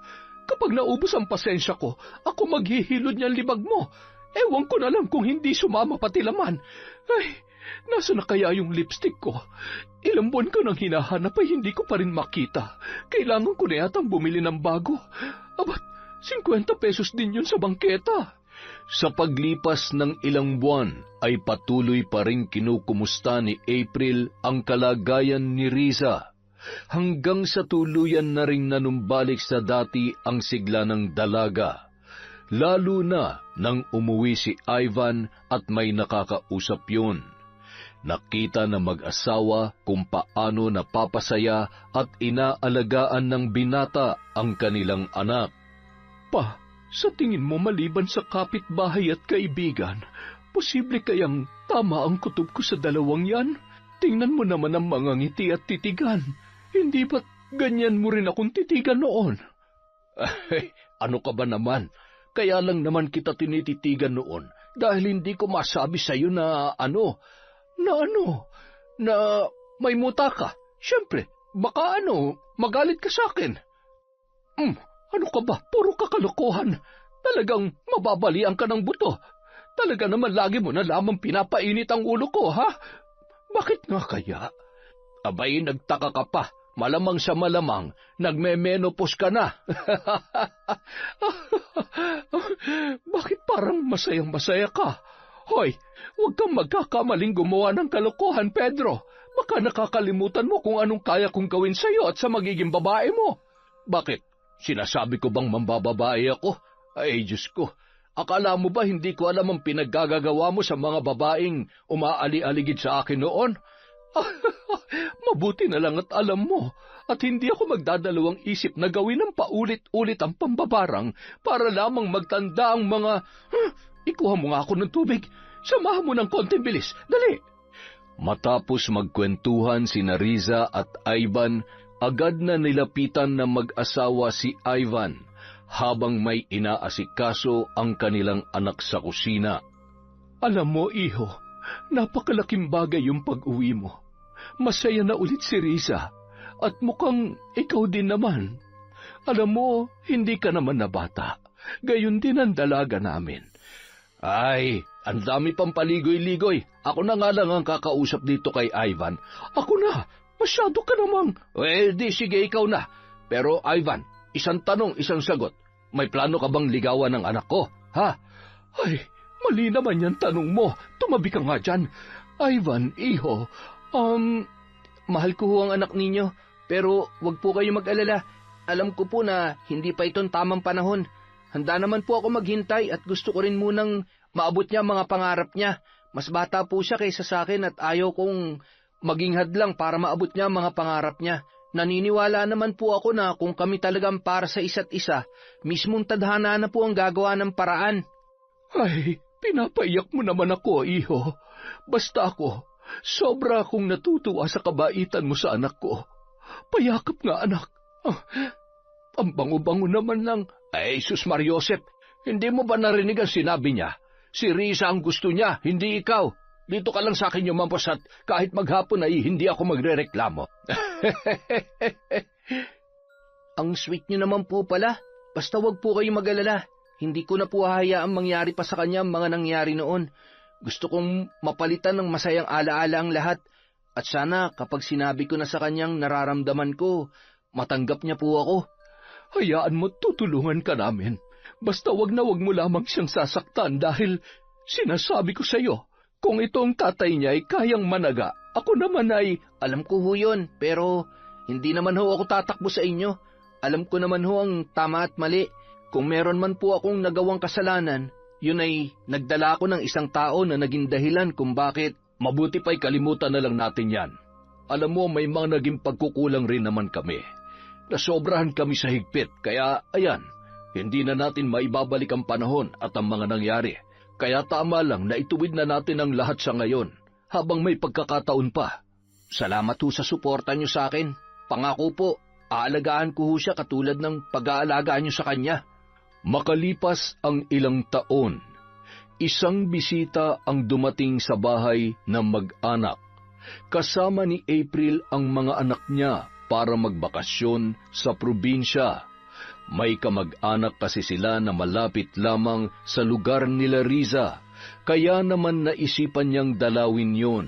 Kapag naubos ang pasensya ko, ako maghihilod niyang libag mo. Ewan ko na lang kung hindi sumama pati laman. Ay, nasa na kaya yung lipstick ko? Ilang buwan ko nang hinahanap ay hindi ko pa rin makita. Kailangan ko na yatang bumili ng bago. Abat, 50 pesos din yun sa bangketa. Sa paglipas ng ilang buwan ay patuloy pa rin kinukumusta ni April ang kalagayan ni Risa, hanggang sa tuluyan na rin nanumbalik sa dati ang sigla ng dalaga, lalo na nang umuwi si Ivan at may nakakausap yun. Nakita na mag-asawa kung paano napapasaya at inaalagaan ng binata ang kanilang anak. Pa, sa tingin mo maliban sa kapitbahay at kaibigan, posible kayang tama ang kutob ko sa dalawang yan? Tingnan mo naman ang mga ngiti at titigan. Hindi ba't ganyan mo rin akong titigan noon? Ay, ano ka ba naman? Kaya lang naman kita tinititigan noon dahil hindi ko masabi sa iyo na na may muta ka. Siyempre, baka magalit ka sa akin. Ano ka ba? Puro kakalokohan. Talagang mababalian ka ng buto. Talaga naman lagi mo na lamang pinapainit ang ulo ko, ha? Bakit nga kaya? Abay, nagtaka ka pa. Malamang sa malamang, nagme-menopause ka na. Bakit parang masayang-masaya ka? Hoy, huwag kang magkakamaling gumawa ng kalokohan, Pedro. Baka nakakalimutan mo kung anong kaya kong gawin sa'yo at sa magiging babae mo. Bakit? Sinasabi ko bang mambababae ako? Ay, Diyos ko. Akala mo ba hindi ko alam ang pinaggagawa mo sa mga babaeng umaali-aligid sa akin noon? Mabuti na lang at alam mo, at hindi ako magdadalawang isip na gawin ng paulit-ulit ang pambabarang para lamang magtanda ang mga... Ikuha mo nga ako ng tubig. Samahan mo ng konting bilis. Dali! Matapos magkwentuhan sina Riza at Ivan, agad na nilapitan ng mag-asawa si Ivan habang may inaasikaso ang kanilang anak sa kusina. Alam mo, iho, napakalaking bagay yung pag-uwi mo. Masaya na ulit si Riza at mukhang ikaw din naman. Alam mo, hindi ka naman na bata. Gayon din ang dalaga namin. Ay, ang dami pang paligoy-ligoy. Ako na nga lang ang kakausap dito kay Ivan. Ako na, masyado ka namang... Di sige, ikaw na. Pero Ivan, isang tanong, isang sagot. May plano ka bang ligawan ng anak ko, ha? Ay, mali naman yan tanong mo. Tumabi ka nga dyan. Ivan, iho, mahal ko ho ang anak ninyo. Pero wag po kayo mag-alala. Alam ko po na hindi pa itong tamang panahon. Handa naman po ako maghintay at gusto ko rin munang maabot niya ang mga pangarap niya. Mas bata po siya kaysa sa akin at ayaw kong maging hadlang para maabot niya ang mga pangarap niya. Naniniwala naman po ako na kung kami talagang para sa isa't isa, mismong tadhana na po ang gagawa ng paraan. Ay, pinapaiyak mo naman ako, iho. Basta ako, sobra akong natutuwa sa kabaitan mo sa anak ko. Payakap nga, anak. Ang bango-bango naman ng... Ay, sus Mariosep, hindi mo ba narinig ang sinabi niya? Si Risa ang gusto niya, hindi ikaw. Dito ka lang sa akin yumampos at kahit maghapon ay hindi ako magrereklamo. Ang sweet niyo naman po pala. Basta wag po kayo mag-alala. Hindi ko na po hahayaang mangyari pa sa kanya ang mga nangyari noon. Gusto kong mapalitan ng masayang alaala ang lahat. At sana kapag sinabi ko na sa kanyang nararamdaman ko, matanggap niya po ako. Hayaan mo, tutulungan ka namin. Basta wag mo lamang siyang sasaktan dahil sinasabi ko sa iyo, kung itong tatay niya ay kayang managa, ako naman ay... Alam ko ho yun, pero hindi naman ho ako tatakbo sa inyo. Alam ko naman ho ang tama at mali. Kung meron man po akong nagawang kasalanan, yun ay nagdala ko ng isang tao na naging dahilan kung bakit. Mabuti pa'y kalimutan na lang natin yan. Alam mo, may mga naging pagkukulang rin naman kami. Nasobrahan kami sa higpit, kaya ayan, hindi na natin maibabalik ang panahon at ang mga nangyari. Kaya tama lang na ituwid na natin ang lahat sa ngayon, habang may pagkakataon pa. Salamat ho sa suporta niyo sa akin. Pangako po, aalagaan ko ho siya katulad ng pag-aalagaan niyo sa kanya. Makalipas ang ilang taon, isang bisita ang dumating sa bahay ng mag-anak. Kasama ni April ang mga anak niya para magbakasyon sa probinsya. May kamag-anak kasi sila na malapit lamang sa lugar nila Riza, kaya naman naisipan niyang dalawin yon.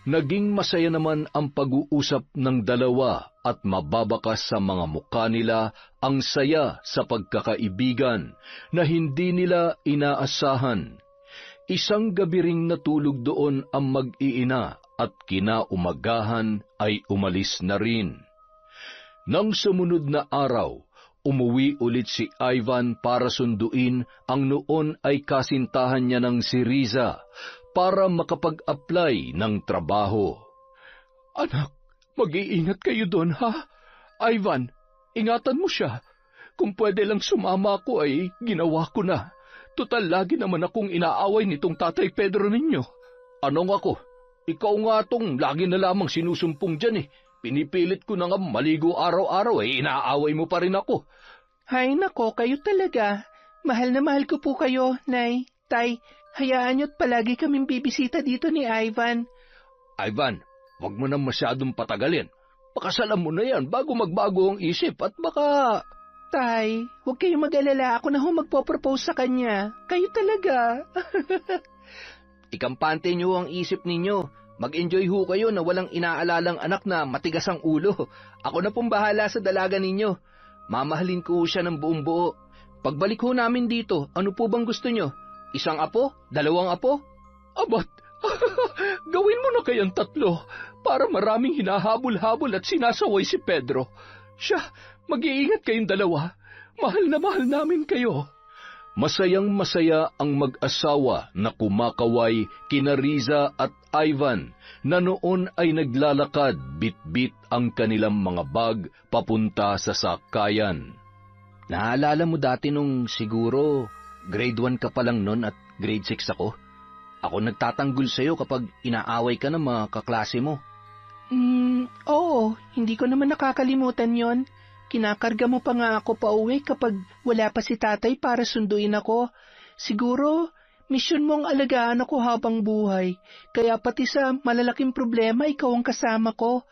Naging masaya naman ang pag-uusap ng dalawa at mababakas sa mga mukha nila ang saya sa pagkakaibigan na hindi nila inaasahan. Isang gabi ring natulog doon ang mag-iina at kinaumagahan ay umalis na rin. Nang sumunod na araw, umuwi ulit si Ivan para sunduin ang noon ay kasintahan niya ng si Riza para makapag-apply ng trabaho. Anak, mag-iingat kayo doon, ha? Ivan, ingatan mo siya. Kung pwede lang sumama ako ay ginawa ko na. Total, lagi naman akong inaaway nitong Tatay Pedro ninyo. Anong ako? Ikaw nga tong lagi na lamang sinusumpong dyan eh. Pinipilit ko na nga maligo araw-araw eh, inaaway mo pa rin ako. Hay nako, kayo talaga. Mahal na mahal ko po kayo, Nay, Tay. Hayaan niyo't palagi kaming bibisita dito ni Ivan. Ivan, wag mo na masyadong patagalin. Pakasalan mo na yan bago magbago ang isip at baka... Tay, huwag kayong mag-alala. Ako na ho magpo-propose sa kanya. Kayo talaga. Ikampante niyo ang isip ninyo. Mag-enjoy ho kayo na walang inaalalang anak na matigas ang ulo. Ako na pong bahala sa dalaga ninyo. Mamahalin ko siya ng buong buo. Pagbalik ho namin dito, ano po bang gusto nyo? Isang apo? Dalawang apo? Abat, gawin mo na kayang 3 para maraming hinahabol-habol at sinasaway si Pedro. Siya, mag-iingat kayong 2. Mahal na mahal namin kayo. Masayang-masaya ang mag-asawa na kumakaway kina Riza at Ivan na noon ay naglalakad bit-bit ang kanilang mga bag papunta sa sakayan. Naalala mo dati nung siguro grade 1 ka pa lang nun at grade 6 ako? Ako nagtatanggol sa'yo kapag inaaway ka ng mga kaklase mo. Oo, hindi ko naman nakakalimutan yon. Kinakarga mo pa nga ako pauwi kapag wala pa si tatay para sunduin ako. Siguro, misyon mong alagaan ako habang buhay. Kaya pati sa malalaking problema, ikaw ang kasama ko.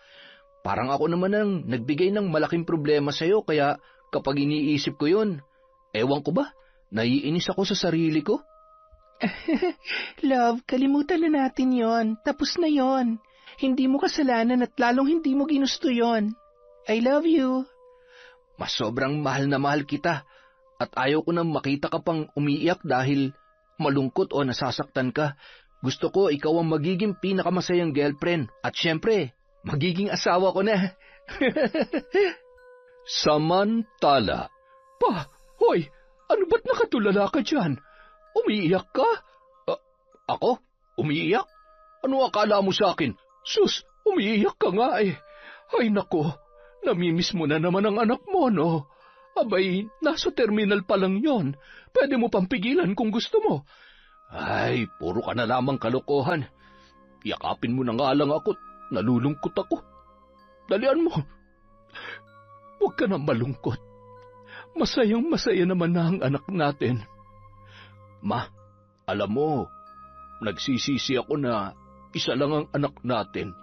Parang ako naman ang nagbigay ng malaking problema sa'yo, kaya kapag iniisip ko yun, ewan ko ba, naiinis ako sa sarili ko? Love, kalimutan na natin yon. Tapos na yon. Hindi mo kasalanan at lalong hindi mo ginusto yon. I love you. Mas sobrang mahal na mahal kita at ayaw ko nang makita ka pang umiiyak dahil malungkot o nasasaktan ka. Gusto ko ikaw ang magiging pinakamasayang girlfriend at syempre, magiging asawa ko na. Samantala, Hoy, ano ba't nakatulala ka dyan? Umiiyak ka? Ako? Umiiyak? Ano akala mo sa akin? Sus, umiiyak ka nga eh. Ay nako, namimiss mo na naman ang anak mo, no? Abay, nasa terminal pa lang yon. Pwede mo pang pigilan kung gusto mo. Ay, puro ka na lamang kalokohan. Yakapin mo na nga lang ako. Nalulungkot ako. Dalian mo. Huwag ka na malungkot. Masayang-masaya naman na ang anak natin. Ma, alam mo, nagsisisi ako na isa lang ang anak natin.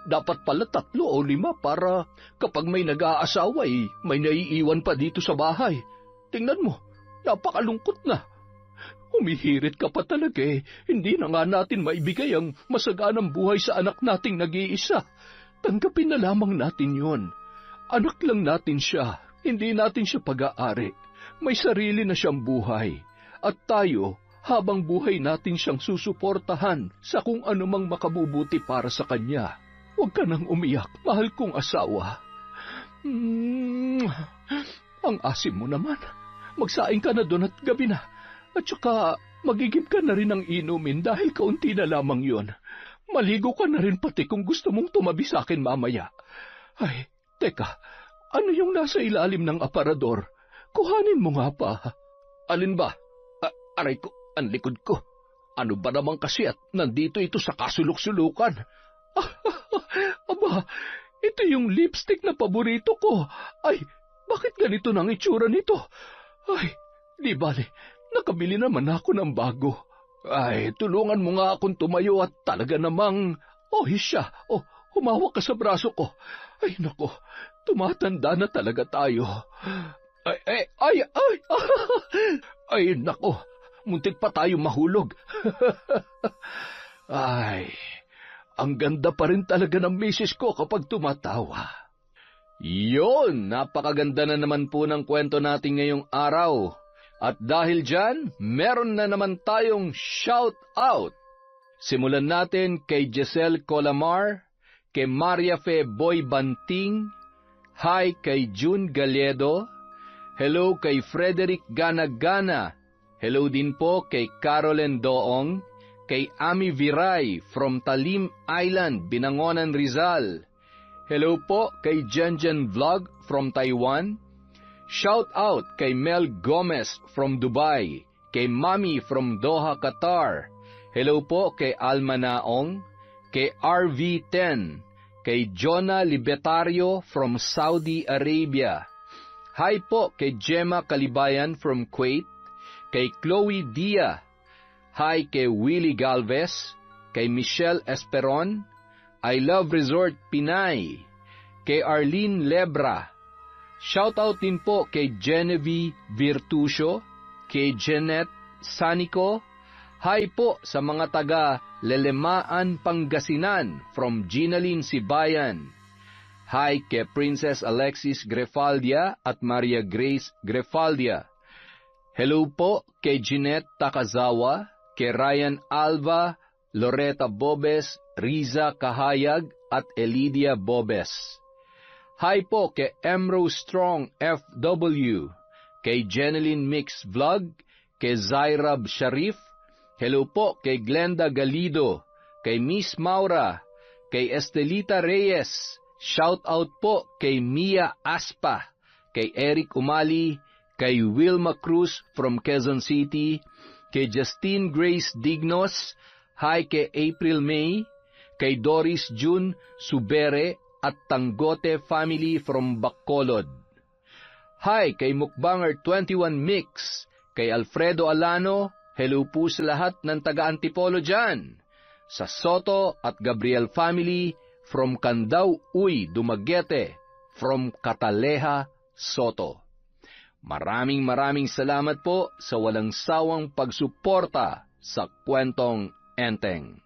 Dapat pala 3 o 5 para kapag may nag-aasawa may naiiwan pa dito sa bahay. Tingnan mo, napakalungkot na. Humihirit ka pa talaga eh. Hindi na nga natin maibigay ang masaganang buhay sa anak nating nag-iisa. Tanggapin na lamang natin yon. Anak lang natin siya. Hindi natin siya pag-aari. May sarili na siyang buhay. At tayo, habang buhay natin siyang susuportahan sa kung anumang makabubuti para sa kanya. Huwag ka nang umiyak, mahal kong asawa. Ang asim mo naman. Magsaing ka na doon at gabi na. At saka, magigib ka na rin ng inumin dahil kaunti na lamang yon. Maligo ka na rin pati kung gusto mong tumabi sa akin mamaya. Ay, teka, ano yung nasa ilalim ng aparador? Kuhanin mo nga pa. Alin ba? Aray ko, ang likod ko. Ano ba naman kasi at nandito ito sa kasulok-sulukan? Aba, ito yung lipstick na paborito ko. Ay, bakit ganito nang itsura nito? Ay, di bale, nakabili naman ako ng bago. Ay, tulungan mo nga akong tumayo at talaga namang, siya, humawak ka sa braso ko. Ay, nako, tumatanda na talaga tayo. Ay, nako, muntik pa tayo mahulog. Ay, ang ganda pa rin talaga ng misis ko kapag tumatawa. Yon, napakaganda na naman po ng kwento natin ngayong araw. At dahil dyan, meron na naman tayong shout out. Simulan natin kay Giselle Colamar, kay Maria Fe Boy Banting, hi kay June Galedo, hello kay Frederick Gana-Gana, hello din po kay Caroline Doong, kay Ami Viray from Talim Island, Binangonan, Rizal. Hello po kay Jenjen Vlog from Taiwan. Shout out kay Mel Gomez from Dubai, kay Mami from Doha, Qatar. Hello po kay Alma Naong, kay RV10, kay Jonah Libetario from Saudi Arabia. Hi po kay Gemma Kalibayan from Kuwait, kay Chloe Dia. Hi kay Willie Galvez, kay Michelle Esperon, I Love Resort Pinay, kay Arlene Lebra. Shoutout din po kay Genevieve Virtusio, kay Jeanette Sanico. Hi po sa mga taga Lelemaan, Pangasinan from Ginaline Sibayan. Hi kay Princess Alexis Grefaldia at Maria Grace Grefaldia. Hello po kay Jeanette Takazawa, kay Ryan Alva, Loretta Bobes, Riza Kahayag at Elidia Bobes. Hi po kay Emrose Strong FW, kay Jeneline Mix Vlog, kay Zairab Sharif. Hello po kay Glenda Galido, kay Miss Maura, kay Estelita Reyes. Shout out po kay Mia Aspa, kay Eric Umali, kay Wilma Cruz from Quezon City, kay Justine Grace Dignos. Hi kay April May, kay Doris June Subere at Tanggote family from Bacolod. Hi kay Mukbanger 21 Mix, kay Alfredo Alano. Hello po sa lahat ng taga-Antipolo dyan. Sa Soto at Gabriel family from Candao Uy, Dumaguete, from Cataleja, Soto. Maraming salamat po sa walang sawang pagsuporta sa Kwentong Enteng.